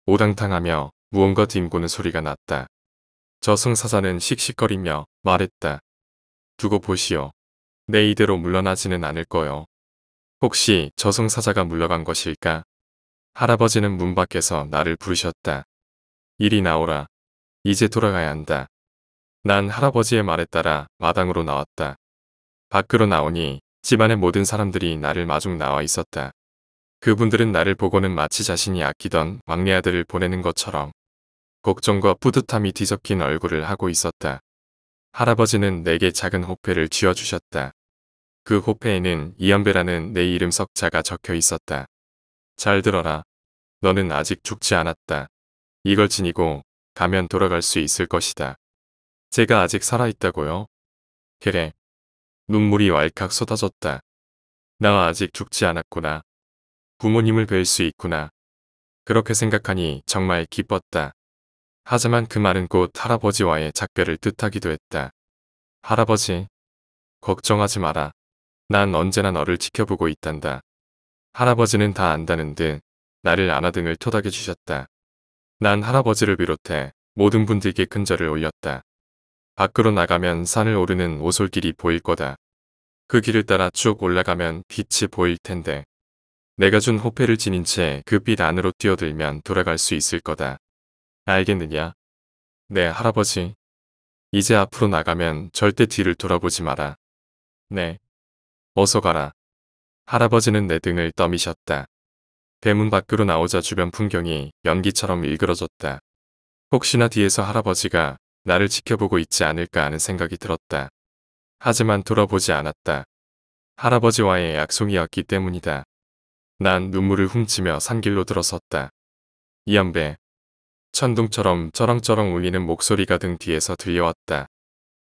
A: 오당탕하며 무언가 뒹구는 소리가 났다. 저승사자는 씩씩거리며 말했다. 두고 보시오. 내 이대로 물러나지는 않을 거요. 혹시 저승사자가 물러간 것일까? 할아버지는 문 밖에서 나를 부르셨다. 이리 나오라. 이제 돌아가야 한다. 난 할아버지의 말에 따라 마당으로 나왔다. 밖으로 나오니 집안의 모든 사람들이 나를 마중 나와 있었다. 그분들은 나를 보고는 마치 자신이 아끼던 막내 아들을 보내는 것처럼 걱정과 뿌듯함이 뒤섞인 얼굴을 하고 있었다. 할아버지는 내게 작은 호패를 쥐어주셨다. 그 호패에는 이연배라는 내 이름 석자가 적혀 있었다. 잘 들어라. 너는 아직 죽지 않았다. 이걸 지니고 가면 돌아갈 수 있을 것이다. 제가 아직 살아있다고요? 그래. 눈물이 왈칵 쏟아졌다. 나 아직 죽지 않았구나. 부모님을 뵐 수 있구나. 그렇게 생각하니 정말 기뻤다. 하지만 그 말은 곧 할아버지와의 작별을 뜻하기도 했다. 할아버지, 걱정하지 마라. 난 언제나 너를 지켜보고 있단다. 할아버지는 다 안다는 듯 나를 안아등을 토닥여 주셨다. 난 할아버지를 비롯해 모든 분들께 큰절을 올렸다. 밖으로 나가면 산을 오르는 오솔길이 보일 거다. 그 길을 따라 쭉 올라가면 빛이 보일 텐데. 내가 준 호패를 지닌 채 그 빛 안으로 뛰어들면 돌아갈 수 있을 거다. 알겠느냐? 네, 할아버지. 이제 앞으로 나가면 절대 뒤를 돌아보지 마라. 네. 어서 가라. 할아버지는 내 등을 떠미셨다. 대문 밖으로 나오자 주변 풍경이 연기처럼 일그러졌다. 혹시나 뒤에서 할아버지가 나를 지켜보고 있지 않을까 하는 생각이 들었다. 하지만 돌아보지 않았다. 할아버지와의 약속이었기 때문이다. 난 눈물을 훔치며 산길로 들어섰다. 이연배. 천둥처럼 쩌렁쩌렁 울리는 목소리가 등 뒤에서 들려왔다.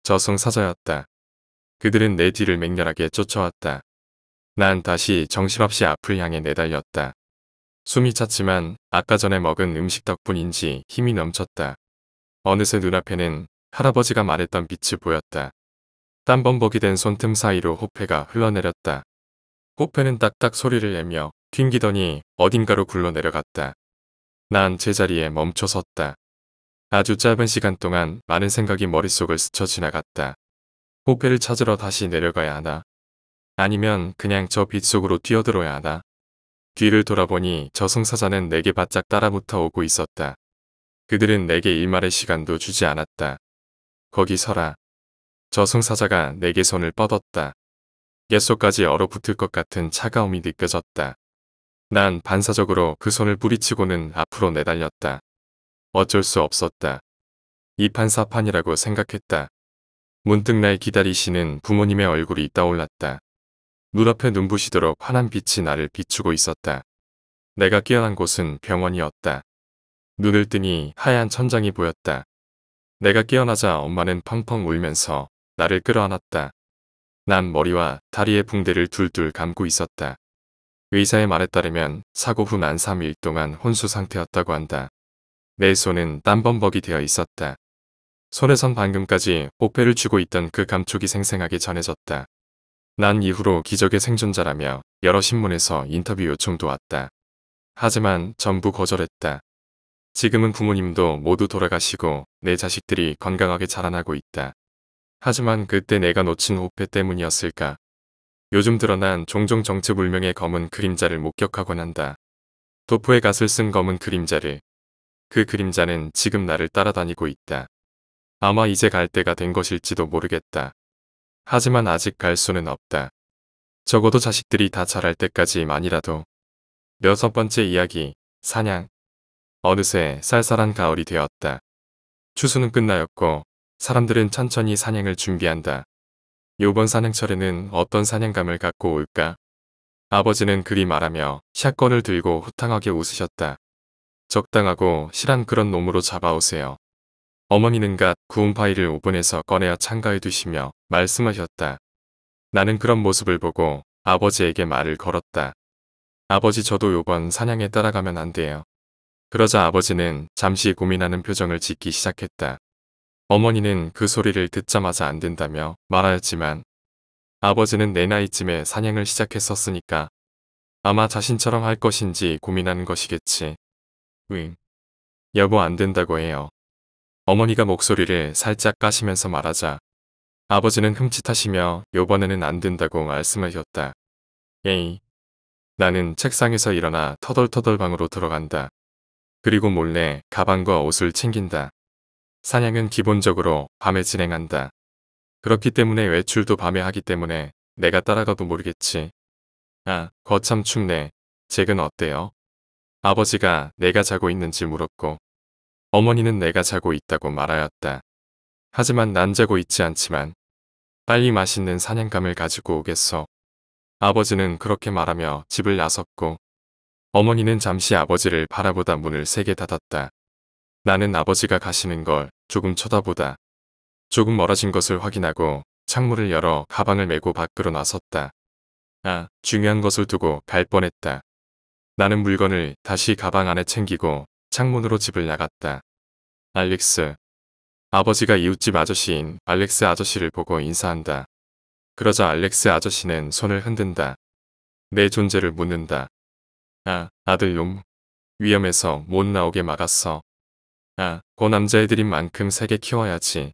A: 저승사자였다. 그들은 내 뒤를 맹렬하게 쫓아왔다. 난 다시 정신없이 앞을 향해 내달렸다. 숨이 찼지만 아까 전에 먹은 음식 덕분인지 힘이 넘쳤다. 어느새 눈앞에는 할아버지가 말했던 빛이 보였다. 땀범벅이 된 손틈 사이로 호패가 흘러내렸다. 호패는 딱딱 소리를 내며 튕기더니 어딘가로 굴러내려갔다. 난 제자리에 멈춰 섰다. 아주 짧은 시간 동안 많은 생각이 머릿속을 스쳐 지나갔다. 호패를 찾으러 다시 내려가야 하나? 아니면 그냥 저 빛 속으로 뛰어들어야 하나? 뒤를 돌아보니 저승사자는 내게 바짝 따라붙어 오고 있었다. 그들은 내게 일말의 시간도 주지 않았다. 거기 서라. 저승사자가 내게 손을 뻗었다. 뼛속까지 얼어붙을 것 같은 차가움이 느껴졌다. 난 반사적으로 그 손을 뿌리치고는 앞으로 내달렸다. 어쩔 수 없었다. 이판사판이라고 생각했다. 문득 날 기다리시는 부모님의 얼굴이 떠올랐다. 눈앞에 눈부시도록 환한 빛이 나를 비추고 있었다. 내가 깨어난 곳은 병원이었다. 눈을 뜨니 하얀 천장이 보였다. 내가 깨어나자 엄마는 펑펑 울면서 나를 끌어안았다. 난 머리와 다리의 붕대를 둘둘 감고 있었다. 의사의 말에 따르면 사고 후 난 3일 동안 혼수 상태였다고 한다. 내 손은 땀범벅이 되어 있었다. 손에선 방금까지 호패를 쥐고 있던 그 감촉이 생생하게 전해졌다. 난 이후로 기적의 생존자라며 여러 신문에서 인터뷰 요청도 왔다. 하지만 전부 거절했다. 지금은 부모님도 모두 돌아가시고 내 자식들이 건강하게 자라나고 있다. 하지만 그때 내가 놓친 호패 때문이었을까? 요즘 들어 난 종종 정체불명의 검은 그림자를 목격하곤 한다. 도포에 갓을 쓴 검은 그림자를. 그 그림자는 지금 나를 따라다니고 있다. 아마 이제 갈 때가 된 것일지도 모르겠다. 하지만 아직 갈 수는 없다. 적어도 자식들이 다 자랄 때까지만이라도. 6번째 이야기, 사냥. 어느새 쌀쌀한 가을이 되었다. 추수는 끝나였고 사람들은 천천히 사냥을 준비한다. 요번 사냥철에는 어떤 사냥감을 갖고 올까? 아버지는 그리 말하며 샷건을 들고 호탕하게 웃으셨다. 적당하고 실한 그런 놈으로 잡아오세요. 어머니는 갓 구운 파이를 오븐에서 꺼내어 창가에 두시며 말씀하셨다. 나는 그런 모습을 보고 아버지에게 말을 걸었다. 아버지 저도 요번 사냥에 따라가면 안 돼요. 그러자 아버지는 잠시 고민하는 표정을 짓기 시작했다. 어머니는 그 소리를 듣자마자 안 된다며 말하였지만 아버지는 내 나이쯤에 사냥을 시작했었으니까 아마 자신처럼 할 것인지 고민하는 것이겠지. 여보 안 된다고 해요. 어머니가 목소리를 살짝 까시면서 말하자 아버지는 흠칫하시며 요번에는 안 된다고 말씀하셨다. 에이. 나는 책상에서 일어나 터덜터덜 방으로 들어간다. 그리고 몰래 가방과 옷을 챙긴다. 사냥은 기본적으로 밤에 진행한다. 그렇기 때문에 외출도 밤에 하기 때문에 내가 따라가도 모르겠지. 아, 거참 춥네. 잭은 어때요? 아버지가 내가 자고 있는지 물었고 어머니는 내가 자고 있다고 말하였다. 하지만 난 자고 있지 않지만 빨리 맛있는 사냥감을 가지고 오겠어. 아버지는 그렇게 말하며 집을 나섰고 어머니는 잠시 아버지를 바라보다 문을 세게 닫았다. 나는 아버지가 가시는 걸 조금 쳐다보다 조금 멀어진 것을 확인하고 창문을 열어 가방을 메고 밖으로 나섰다. 아, 중요한 것을 두고 갈 뻔했다. 나는 물건을 다시 가방 안에 챙기고 창문으로 집을 나갔다. 알렉스. 아버지가 이웃집 아저씨인 알렉스 아저씨를 보고 인사한다. 그러자 알렉스 아저씨는 손을 흔든다. 내 존재를 묻는다. 아, 아들놈. 위험해서 못 나오게 막았어. 아, 고 남자애들인 만큼 세게 키워야지.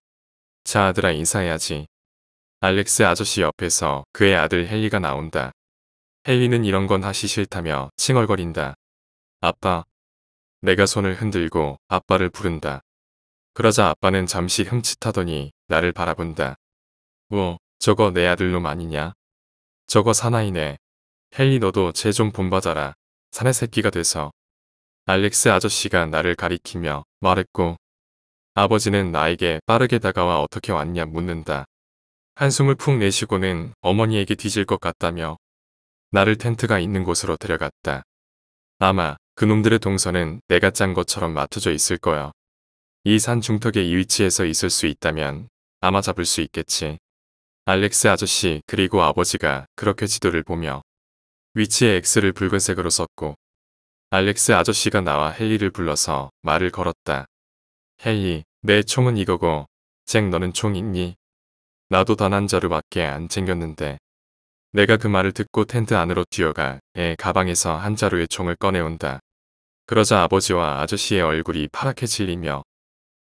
A: 자 아들아 인사해야지. 알렉스 아저씨 옆에서 그의 아들 헨리가 나온다. 헨리는 이런 건 하기 싫다며 칭얼거린다. 아빠. 내가 손을 흔들고 아빠를 부른다. 그러자 아빠는 잠시 흠칫하더니 나를 바라본다. 저거 내 아들놈 아니냐? 저거 사나이네. 헨리 너도 쟤 좀 본받아라. 사내 새끼가 돼서. 알렉스 아저씨가 나를 가리키며 말했고 아버지는 나에게 빠르게 다가와 어떻게 왔냐 묻는다. 한숨을 푹 내쉬고는 어머니에게 뒤질 것 같다며 나를 텐트가 있는 곳으로 데려갔다. 아마 그놈들의 동선은 내가 짠 것처럼 맞춰져 있을 거야. 이 산 중턱에 이 위치에서 있을 수 있다면 아마 잡을 수 있겠지. 알렉스 아저씨 그리고 아버지가 그렇게 지도를 보며 위치에 X를 붉은색으로 썼고 알렉스 아저씨가 나와 헨리를 불러서 말을 걸었다. 헨리, 내 총은 이거고 잭 너는 총 있니? 나도 단 한 자루밖에 안 챙겼는데. 내가 그 말을 듣고 텐트 안으로 뛰어가 애 가방에서 한 자루의 총을 꺼내온다. 그러자 아버지와 아저씨의 얼굴이 파랗게 질리며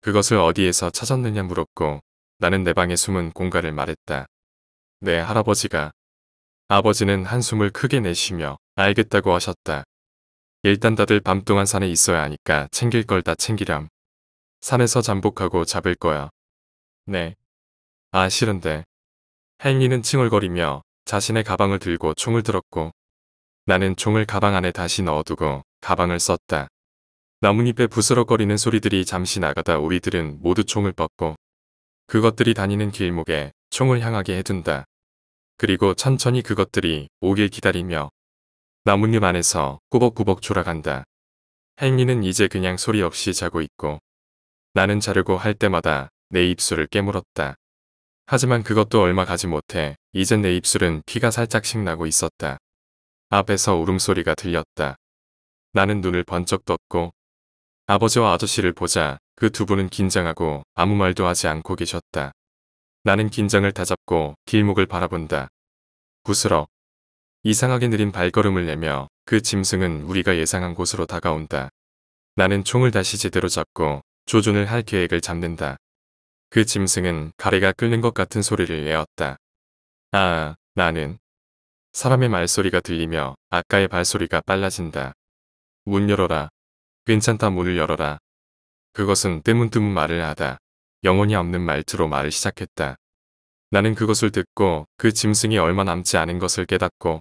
A: 그것을 어디에서 찾았느냐 물었고 나는 내 방에 숨은 공간을 말했다. 네 할아버지가. 아버지는 한숨을 크게 내쉬며 알겠다고 하셨다. 일단 다들 밤 동안 산에 있어야 하니까 챙길 걸 다 챙기렴. 산에서 잠복하고 잡을 거야. 네. 아 싫은데. 헨리는 칭얼거리며 자신의 가방을 들고 총을 들었고 나는 총을 가방 안에 다시 넣어두고 가방을 썼다. 나뭇잎에 부스럭거리는 소리들이 잠시 나가다 우리들은 모두 총을 뻗고 그것들이 다니는 길목에 총을 향하게 해둔다. 그리고 천천히 그것들이 오길 기다리며 나뭇잎 안에서 꾸벅꾸벅 졸아간다. 헨리는 이제 그냥 소리 없이 자고 있고 나는 자려고 할 때마다 내 입술을 깨물었다. 하지만 그것도 얼마 가지 못해 이젠 내 입술은 피가 살짝씩 나고 있었다. 앞에서 울음소리가 들렸다. 나는 눈을 번쩍 떴고 아버지와 아저씨를 보자 그 두 분은 긴장하고 아무 말도 하지 않고 계셨다. 나는 긴장을 다잡고 길목을 바라본다. 부스럭. 이상하게 느린 발걸음을 내며 그 짐승은 우리가 예상한 곳으로 다가온다. 나는 총을 다시 제대로 잡고 조준을 할 계획을 잡는다. 그 짐승은 가래가 끓는 것 같은 소리를 내었다. 나는 사람의 말소리가 들리며 아까의 발소리가 빨라진다. 문 열어라. 괜찮다 문을 열어라. 그것은 뜨문뜨문 말을 하다 영혼이 없는 말투로 말을 시작했다. 나는 그것을 듣고 그 짐승이 얼마 남지 않은 것을 깨닫고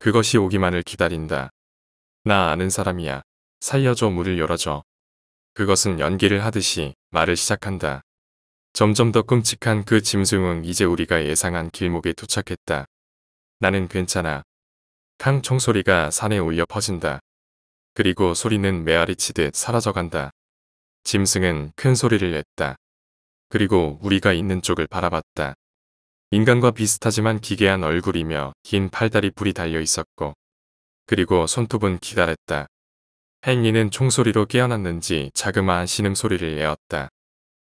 A: 그것이 오기만을 기다린다. 나 아는 사람이야. 살려줘 문을 열어줘. 그것은 연기를 하듯이 말을 시작한다. 점점 더 끔찍한 그 짐승은 이제 우리가 예상한 길목에 도착했다. 나는 괜찮아. 캉 총소리가 산에 울려 퍼진다. 그리고 소리는 메아리치듯 사라져간다. 짐승은 큰 소리를 냈다. 그리고 우리가 있는 쪽을 바라봤다. 인간과 비슷하지만 기괴한 얼굴이며 긴 팔다리 뿔이 달려 있었고 그리고 손톱은 기다렸다. 헨리는 총소리로 깨어났는지 자그마한 신음소리를 내었다.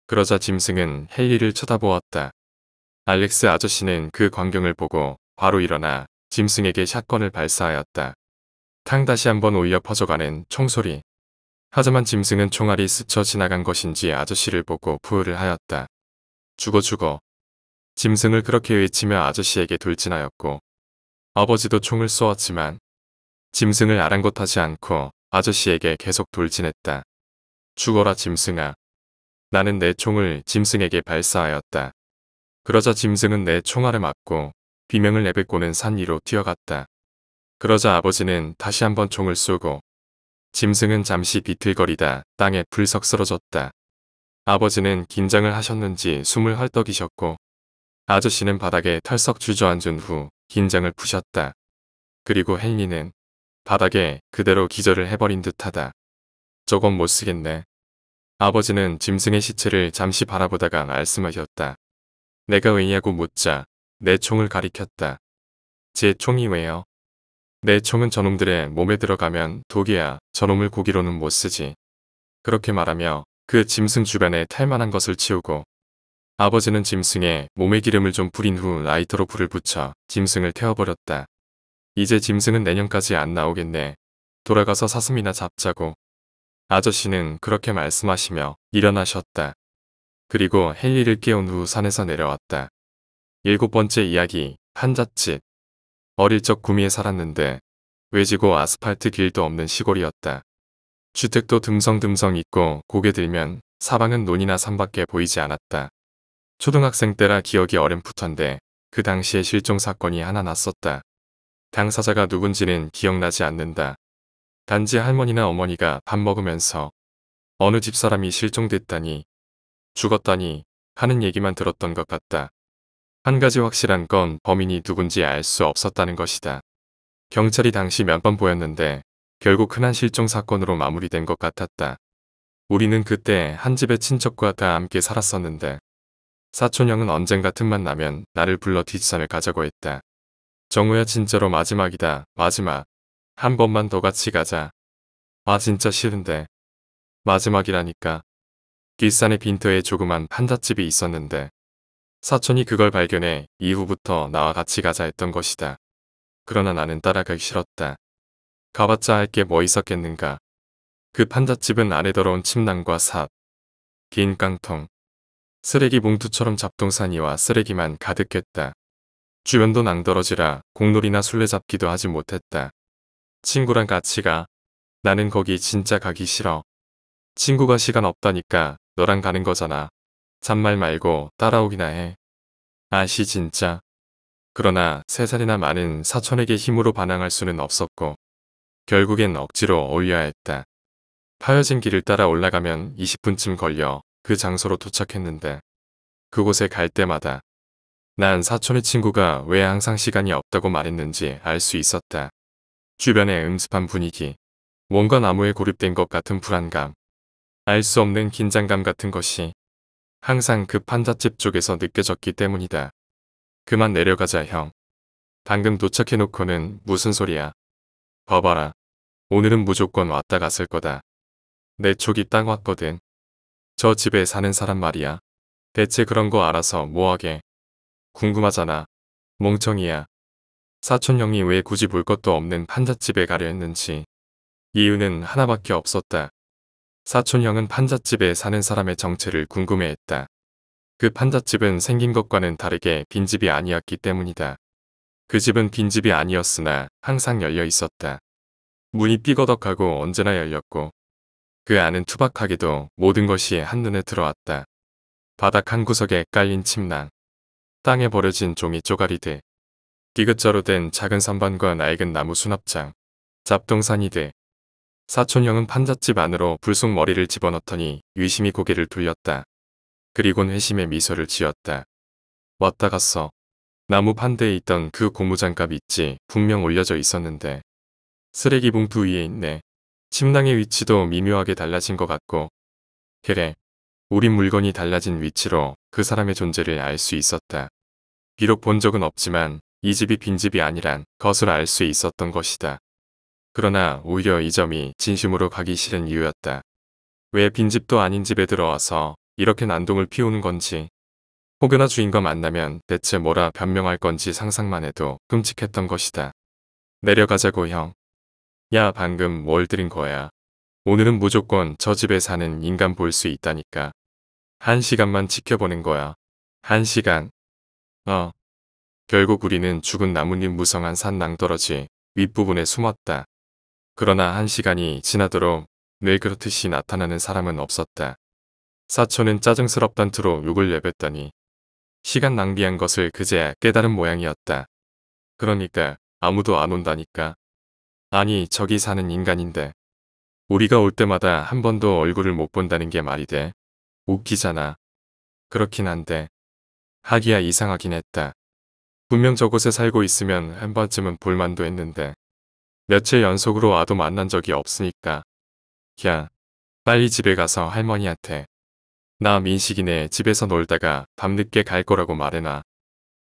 A: 그러자 짐승은 헨리를 쳐다보았다. 알렉스 아저씨는 그 광경을 보고 바로 일어나 짐승에게 샷건을 발사하였다. 탕 다시 한번 울려 퍼져가는 총소리. 하지만 짐승은 총알이 스쳐 지나간 것인지 아저씨를 보고 부으를 하였다. 죽어 죽어. 짐승을 그렇게 외치며 아저씨에게 돌진하였고 아버지도 총을 쏘았지만 짐승을 아랑곳하지 않고 아저씨에게 계속 돌진했다. 죽어라 짐승아. 나는 내 총을 짐승에게 발사하였다. 그러자 짐승은 내 총알을 맞고 비명을 내뱉고는 산 위로 뛰어갔다. 그러자 아버지는 다시 한번 총을 쏘고 짐승은 잠시 비틀거리다 땅에 불석 쓰러졌다. 아버지는 긴장을 하셨는지 숨을 헐떡이셨고 아저씨는 바닥에 털썩 주저앉은 후 긴장을 푸셨다. 그리고 헨리는 바닥에 그대로 기절을 해버린 듯하다. 저건 못 쓰겠네. 아버지는 짐승의 시체를 잠시 바라보다가 말씀하셨다. 내가 왜냐고 묻자 내 총을 가리켰다. 제 총이 왜요? 내 총은 저놈들의 몸에 들어가면 독이야. 저놈을 고기로는 못 쓰지. 그렇게 말하며 그 짐승 주변에 탈만한 것을 치우고 아버지는 짐승의 몸에 기름을 좀 뿌린 후 라이터로 불을 붙여 짐승을 태워버렸다. 이제 짐승은 내년까지 안 나오겠네. 돌아가서 사슴이나 잡자고. 아저씨는 그렇게 말씀하시며 일어나셨다. 그리고 헨리를 깨운 후 산에서 내려왔다. 7번째 이야기, 판잣집. 어릴 적 구미에 살았는데 외지고 아스팔트 길도 없는 시골이었다. 주택도 듬성듬성 있고 고개 들면 사방은 논이나 산밖에 보이지 않았다. 초등학생 때라 기억이 어렴풋한데 그 당시에 실종 사건이 하나 났었다. 당사자가 누군지는 기억나지 않는다. 단지 할머니나 어머니가 밥 먹으면서 어느 집사람이 실종됐다니 죽었다니 하는 얘기만 들었던 것 같다. 한 가지 확실한 건 범인이 누군지 알 수 없었다는 것이다. 경찰이 당시 몇 번 보였는데 결국 흔한 실종 사건으로 마무리된 것 같았다. 우리는 그때 한 집의 친척과 다 함께 살았었는데 사촌형은 언젠가 틈만 나면 나를 불러 뒷산을 가자고 했다. 정우야 진짜로 마지막이다. 마지막. 한 번만 더 같이 가자. 진짜 싫은데. 마지막이라니까. 뒷산의 빈터에 조그만 판잣집이 있었는데 사촌이 그걸 발견해 이후부터 나와 같이 가자 했던 것이다. 그러나 나는 따라가기 싫었다. 가봤자 할 게 뭐 있었겠는가. 그 판잣집은 아래 더러운 침낭과 삽, 긴 깡통, 쓰레기 봉투처럼 잡동사니와 쓰레기만 가득했다. 주변도 낭떠러지라 공놀이나 술래잡기도 하지 못했다. 친구랑 같이 가. 나는 거기 진짜 가기 싫어. 친구가 시간 없다니까 너랑 가는 거잖아. 잔말 말고 따라오기나 해. 아시 진짜. 그러나 3살이나 많은 사촌에게 힘으로 반항할 수는 없었고 결국엔 억지로 어울려야 했다. 파여진 길을 따라 올라가면 20분쯤 걸려 그 장소로 도착했는데 그곳에 갈 때마다 난 사촌의 친구가 왜 항상 시간이 없다고 말했는지 알 수 있었다. 주변의 음습한 분위기, 뭔가 나무에 고립된 것 같은 불안감, 알 수 없는 긴장감 같은 것이 항상 그 판잣집 쪽에서 느껴졌기 때문이다. 그만 내려가자 형. 방금 도착해놓고는 무슨 소리야. 봐봐라. 오늘은 무조건 왔다 갔을 거다. 내 촉이 딱 왔거든. 저 집에 사는 사람 말이야. 대체 그런 거 알아서 뭐하게. 궁금하잖아. 멍청이야. 사촌 형이 왜 굳이 볼 것도 없는 판잣집에 가려 했는지. 이유는 하나밖에 없었다. 사촌 형은 판잣집에 사는 사람의 정체를 궁금해했다. 그 판잣집은 생긴 것과는 다르게 빈집이 아니었기 때문이다. 그 집은 빈집이 아니었으나 항상 열려 있었다. 문이 삐거덕하고 언제나 열렸고 그 안은 투박하게도 모든 것이 한눈에 들어왔다. 바닥 한 구석에 깔린 침낭, 땅에 버려진 종이 쪼가리들, 디귿자로 된 작은 선반과 낡은 나무 수납장, 잡동사니들. 사촌형은 판잣집 안으로 불쑥 머리를 집어넣더니 유심히 고개를 돌렸다. 그리곤 회심의 미소를 지었다. 왔다 갔어. 나무 판대에 있던 그 고무장갑 있지 분명 올려져 있었는데 쓰레기 봉투 위에 있네. 침낭의 위치도 미묘하게 달라진 것 같고 그래. 우린 물건이 달라진 위치로 그 사람의 존재를 알 수 있었다. 비록 본 적은 없지만 이 집이 빈집이 아니란 것을 알 수 있었던 것이다. 그러나 오히려 이 점이 진심으로 가기 싫은 이유였다. 왜 빈집도 아닌 집에 들어와서 이렇게 난동을 피우는 건지 혹여나 주인과 만나면 대체 뭐라 변명할 건지 상상만 해도 끔찍했던 것이다. 내려가자고 형. 야 방금 뭘 들은 거야. 오늘은 무조건 저 집에 사는 인간 볼 수 있다니까. 1시간만 지켜보는 거야. 1시간. 결국 우리는 죽은 나뭇잎 무성한 산 낭떠러지 윗부분에 숨었다. 그러나 1시간이 지나도록 늘 그렇듯이 나타나는 사람은 없었다. 사촌은 짜증스럽단 투로 욕을 내뱉더니 시간 낭비한 것을 그제야 깨달은 모양이었다. 그러니까 아무도 안 온다니까. 아니 저기 사는 인간인데 우리가 올 때마다 한 번도 얼굴을 못 본다는 게 말이 돼. 웃기잖아. 그렇긴 한데 하기야 이상하긴 했다. 분명 저곳에 살고 있으면 한 번쯤은 볼만도 했는데 며칠 연속으로 와도 만난 적이 없으니까. 야, 빨리 집에 가서 할머니한테 나 민식이네 집에서 놀다가 밤늦게 갈 거라고 말해놔.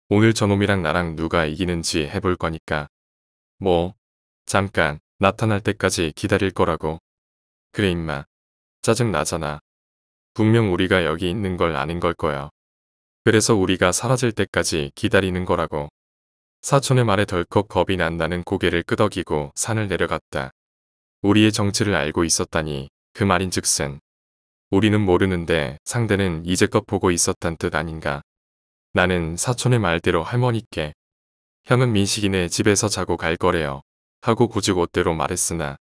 A: 오늘 저놈이랑 나랑 누가 이기는지 해볼 거니까. 뭐, 잠깐 나타날 때까지 기다릴 거라고. 그래 임마. 짜증 나잖아. 분명 우리가 여기 있는 걸 아는 걸 거야. 그래서 우리가 사라질 때까지 기다리는 거라고. 사촌의 말에 덜컥 겁이 난 나는 고개를 끄덕이고 산을 내려갔다. 우리의 정체를 알고 있었다니 그 말인즉슨 우리는 모르는데 상대는 이제껏 보고 있었단 뜻 아닌가. 나는 사촌의 말대로 할머니께 형은 민식이네 집에서 자고 갈 거래요 하고 고지고대로 말했으나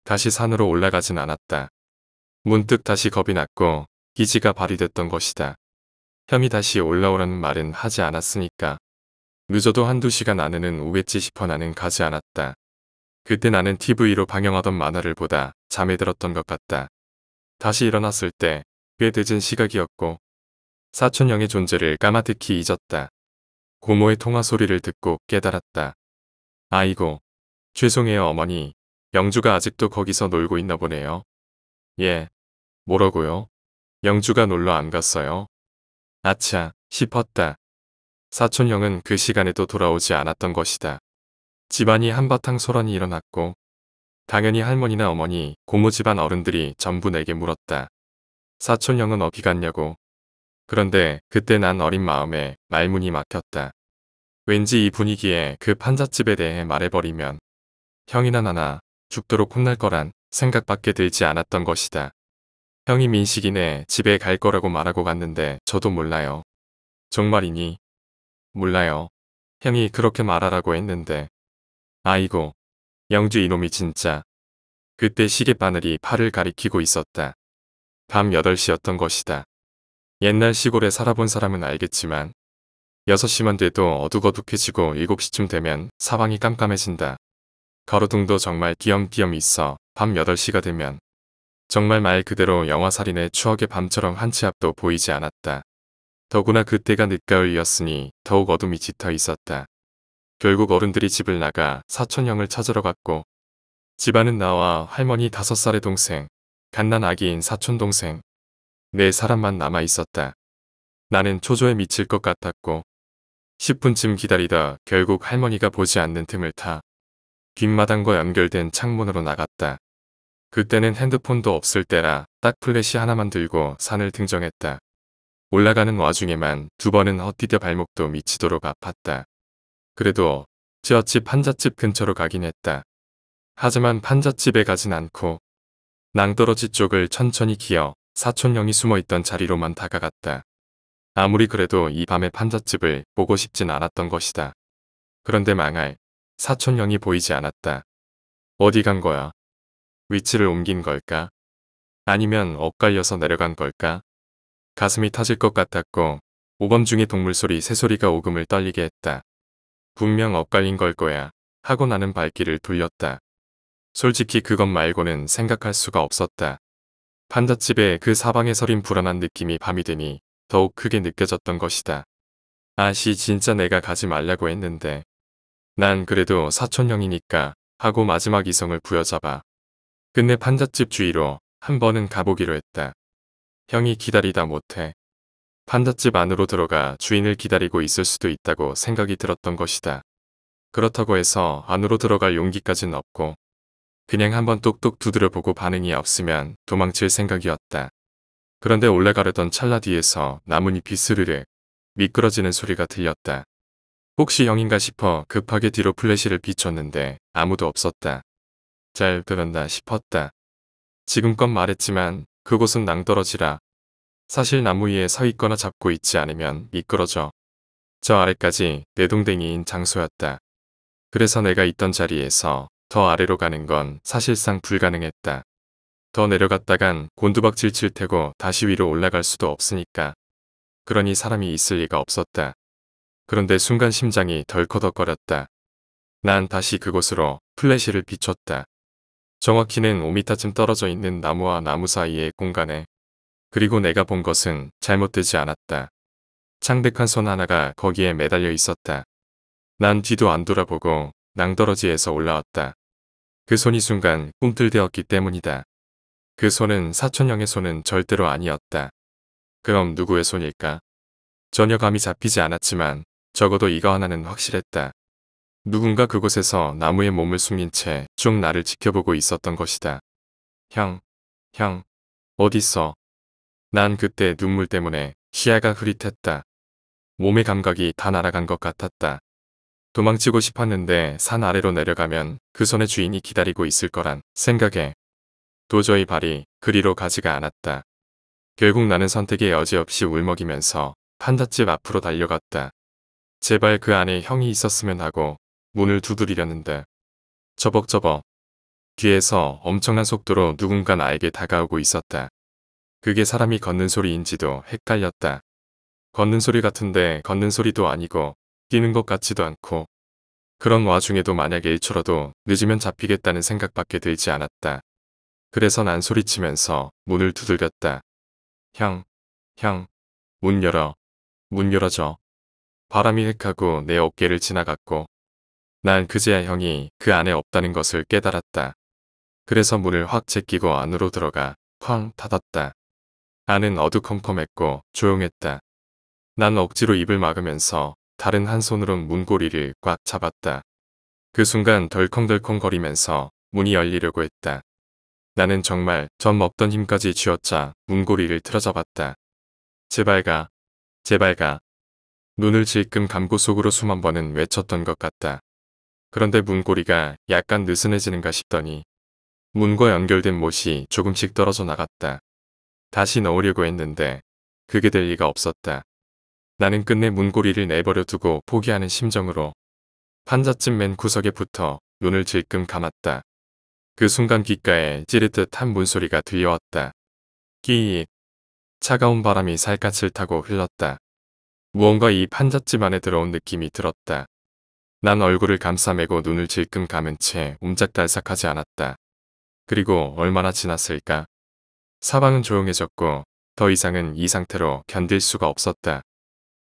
A: 다시 산으로 올라가진 않았다. 문득 다시 겁이 났고 기지가 발휘됐던 것이다. 형이 다시 올라오라는 말은 하지 않았으니까. 늦어도 한두 시간 안에는 오겠지 싶어 나는 가지 않았다. 그때 나는 TV로 방영하던 만화를 보다 잠에 들었던 것 같다. 다시 일어났을 때 꽤 늦은 시각이었고 사촌형의 존재를 까마득히 잊었다. 고모의 통화 소리를 듣고 깨달았다. 아이고, 죄송해요 어머니. 영주가 아직도 거기서 놀고 있나 보네요. 예, 뭐라고요? 영주가 놀러 안 갔어요? 아차 싶었다. 사촌형은 그 시간에도 돌아오지 않았던 것이다. 집안이 한바탕 소란이 일어났고 당연히 할머니나 어머니, 고모 집안 어른들이 전부 내게 물었다. 사촌형은 어디 갔냐고. 그런데 그때 난 어린 마음에 말문이 막혔다. 왠지 이 분위기에 그 판잣집에 대해 말해버리면 형이나 나나 죽도록 혼날 거란 생각밖에 들지 않았던 것이다. 형이 민식이네 집에 갈 거라고 말하고 갔는데 저도 몰라요. 정말이니? 몰라요. 형이 그렇게 말하라고 했는데. 아이고, 영주 이놈이 진짜. 그때 시계바늘이 팔을 가리키고 있었다. 밤 8시였던 것이다. 옛날 시골에 살아본 사람은 알겠지만 6시만 돼도 어둑어둑해지고 7시쯤 되면 사방이 깜깜해진다. 가로등도 정말 띄엄띄엄 있어 밤 8시가 되면. 정말 말 그대로 영화살인의 추억의 밤처럼 한 치 앞도 보이지 않았다. 더구나 그때가 늦가을이었으니 더욱 어둠이 짙어 있었다. 결국 어른들이 집을 나가 사촌형을 찾으러 갔고 집안은 나와 할머니 5살의 동생, 갓난 아기인 사촌동생, 4사람만 남아 있었다. 나는 초조에 미칠 것 같았고 10분쯤 기다리다 결국 할머니가 보지 않는 틈을 타 뒷마당과 연결된 창문으로 나갔다. 그때는 핸드폰도 없을 때라 딱 플래시 하나만 들고 산을 등정했다. 올라가는 와중에만 2번은 헛디뎌 발목도 미치도록 아팠다. 그래도 찌어집 판잣집 근처로 가긴 했다. 하지만 판잣집에 가진 않고 낭떠러지 쪽을 천천히 기어 사촌형이 숨어있던 자리로만 다가갔다. 아무리 그래도 이 밤에 판잣집을 보고 싶진 않았던 것이다. 그런데 망할, 사촌형이 보이지 않았다. 어디 간 거야? 위치를 옮긴 걸까? 아니면 엇갈려서 내려간 걸까? 가슴이 터질 것 같았고 오밤 중에 동물소리, 새소리가 오금을 떨리게 했다. 분명 엇갈린 걸 거야 하고 나는 발길을 돌렸다. 솔직히 그것 말고는 생각할 수가 없었다. 판잣집에 그 사방에 서린 불안한 느낌이 밤이 되니 더욱 크게 느껴졌던 것이다. 아씨 진짜 내가 가지 말라고 했는데. 난 그래도 사촌형이니까 하고 마지막 이성을 부여잡아 끝내 판잣집 주위로 한 번은 가보기로 했다. 형이 기다리다 못해 판잣집 안으로 들어가 주인을 기다리고 있을 수도 있다고 생각이 들었던 것이다. 그렇다고 해서 안으로 들어갈 용기까진 없고 그냥 한번 똑똑 두드려보고 반응이 없으면 도망칠 생각이었다. 그런데 올라가려던 찰나 뒤에서 나뭇잎이 스르르 미끄러지는 소리가 들렸다. 혹시 형인가 싶어 급하게 뒤로 플래시를 비췄는데 아무도 없었다. 잘 들었나 싶었다. 지금껏 말했지만 그곳은 낭떠러지라 사실 나무 위에 서 있거나 잡고 있지 않으면 미끄러져. 저 아래까지 내동댕이인 장소였다. 그래서 내가 있던 자리에서 더 아래로 가는 건 사실상 불가능했다. 더 내려갔다간 곤두박질 칠 테고 다시 위로 올라갈 수도 없으니까. 그러니 사람이 있을 리가 없었다. 그런데 순간 심장이 덜커덕거렸다. 난 다시 그곳으로 플래시를 비췄다. 정확히는 5m쯤 떨어져 있는 나무와 나무 사이의 공간에. 그리고 내가 본 것은 잘못되지 않았다. 창백한 손 하나가 거기에 매달려 있었다. 난 뒤도 안 돌아보고 낭떠러지에서 올라왔다. 그 손이 순간 꿈틀대었기 때문이다. 그 손은 사촌형의 손은 절대로 아니었다. 그럼 누구의 손일까? 전혀 감이 잡히지 않았지만 적어도 이거 하나는 확실했다. 누군가 그곳에서 나무에 몸을 숨긴 채 쭉 나를 지켜보고 있었던 것이다. 형, 어딨어? 난 그때 눈물 때문에 시야가 흐릿했다. 몸의 감각이 다 날아간 것 같았다. 도망치고 싶었는데 산 아래로 내려가면 그 손의 주인이 기다리고 있을 거란 생각에 도저히 발이 그리로 가지가 않았다. 결국 나는 선택의 여지 없이 울먹이면서 판잣집 앞으로 달려갔다. 제발 그 안에 형이 있었으면 하고 문을 두드리려는데 저벅저벅 뒤에서 엄청난 속도로 누군가 나에게 다가오고 있었다. 그게 사람이 걷는 소리인지도 헷갈렸다. 걷는 소리 같은데 걷는 소리도 아니고 뛰는 것 같지도 않고 그런 와중에도 만약에 1초라도 늦으면 잡히겠다는 생각밖에 들지 않았다. 그래서 난 소리치면서 문을 두들겼다. 형, 문 열어. 문 열어줘. 바람이 헥하고 내 어깨를 지나갔고 난 그제야 형이 그 안에 없다는 것을 깨달았다. 그래서 문을 확 제끼고 안으로 들어가 쾅 닫았다. 안은 어두컴컴했고 조용했다. 난 억지로 입을 막으면서 다른 한 손으론 문고리를 꽉 잡았다. 그 순간 덜컹덜컹 거리면서 문이 열리려고 했다. 나는 정말 전 먹던 힘까지 쥐어짜 문고리를 틀어잡았다. 제발 가. 제발 가. 눈을 질끔 감고 속으로 숨 한 번은 외쳤던 것 같다. 그런데 문고리가 약간 느슨해지는가 싶더니 문과 연결된 못이 조금씩 떨어져 나갔다. 다시 넣으려고 했는데 그게 될 리가 없었다. 나는 끝내 문고리를 내버려 두고 포기하는 심정으로 판잣집 맨 구석에 붙어 눈을 질끔 감았다. 그 순간 귓가에 찌릿듯한 문소리가 들려왔다. 끼익. 차가운 바람이 살갗을 타고 흘렀다. 무언가 이 판잣집 안에 들어온 느낌이 들었다. 난 얼굴을 감싸매고 눈을 질끔 감은 채 옴짝달싹하지 않았다. 그리고 얼마나 지났을까? 사방은 조용해졌고 더 이상은 이 상태로 견딜 수가 없었다.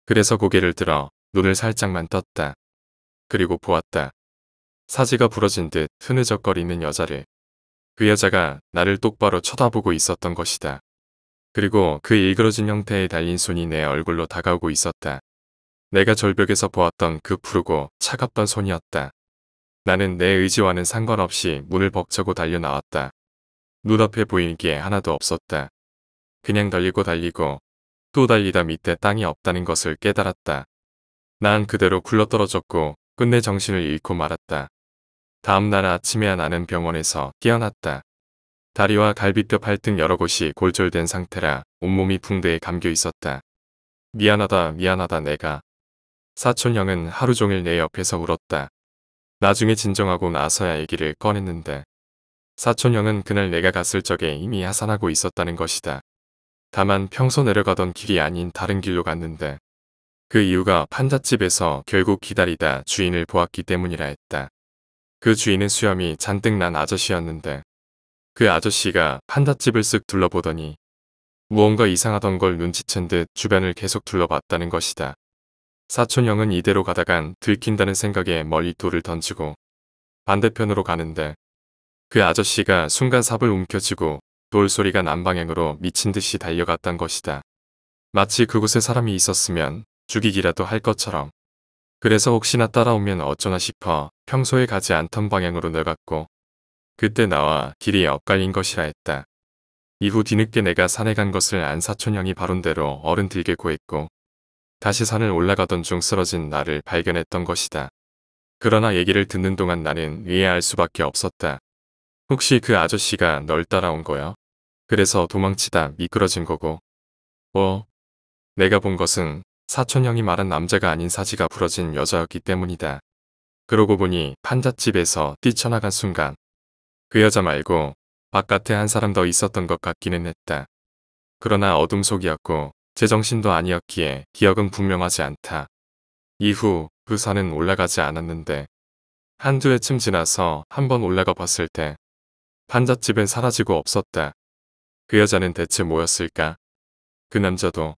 A: 그래서 고개를 들어 눈을 살짝만 떴다. 그리고 보았다. 사지가 부러진 듯 흐느적거리는 여자를. 그 여자가 나를 똑바로 쳐다보고 있었던 것이다. 그리고 그 일그러진 형태에 달린 손이 내 얼굴로 다가오고 있었다. 내가 절벽에서 보았던 그 푸르고 차갑던 손이었다. 나는 내 의지와는 상관없이 문을 벅차고 달려나왔다. 눈앞에 보이는 게 하나도 없었다. 그냥 달리고 달리고 또 달리다 밑에 땅이 없다는 것을 깨달았다. 난 그대로 굴러떨어졌고 끝내 정신을 잃고 말았다. 다음 날 아침에야 나는 병원에서 깨어났다. 다리와 갈비뼈 팔등 여러 곳이 골절된 상태라 온몸이 붕대에 감겨 있었다. 미안하다 미안하다 내가. 사촌 형은 하루 종일 내 옆에서 울었다. 나중에 진정하고 나서야 얘기를 꺼냈는데 사촌 형은 그날 내가 갔을 적에 이미 하산하고 있었다는 것이다. 다만 평소 내려가던 길이 아닌 다른 길로 갔는데 그 이유가 판잣집에서 결국 기다리다 주인을 보았기 때문이라 했다. 그 주인은 수염이 잔뜩 난 아저씨였는데 그 아저씨가 판잣집을 쓱 둘러보더니 무언가 이상하던 걸 눈치챈 듯 주변을 계속 둘러봤다는 것이다. 사촌 형은 이대로 가다간 들킨다는 생각에 멀리 돌을 던지고 반대편으로 가는데 그 아저씨가 순간 삽을 움켜쥐고 돌 소리가 난 방향으로 미친 듯이 달려갔단 것이다. 마치 그곳에 사람이 있었으면 죽이기라도 할 것처럼. 그래서 혹시나 따라오면 어쩌나 싶어 평소에 가지 않던 방향으로 내갔고 그때 나와 길이 엇갈린 것이라 했다. 이후 뒤늦게 내가 산에 간 것을 안 사촌 형이 바론대로 어른들게 고했고 다시 산을 올라가던 중 쓰러진 나를 발견했던 것이다. 그러나 얘기를 듣는 동안 나는 이해할 수밖에 없었다. 혹시 그 아저씨가 널 따라온 거야? 그래서 도망치다 미끄러진 거고. 내가 본 것은 사촌 형이 말한 남자가 아닌 사지가 부러진 여자였기 때문이다. 그러고 보니 판잣집에서 뛰쳐나간 순간 그 여자 말고 바깥에 한 사람 더 있었던 것 같기는 했다. 그러나 어둠 속이었고 제정신도 아니었기에 기억은 분명하지 않다. 이후 그 산은 올라가지 않았는데 한두 해쯤 지나서 한번 올라가 봤을 때 판잣집은 사라지고 없었다. 그 여자는 대체 뭐였을까? 그 남자도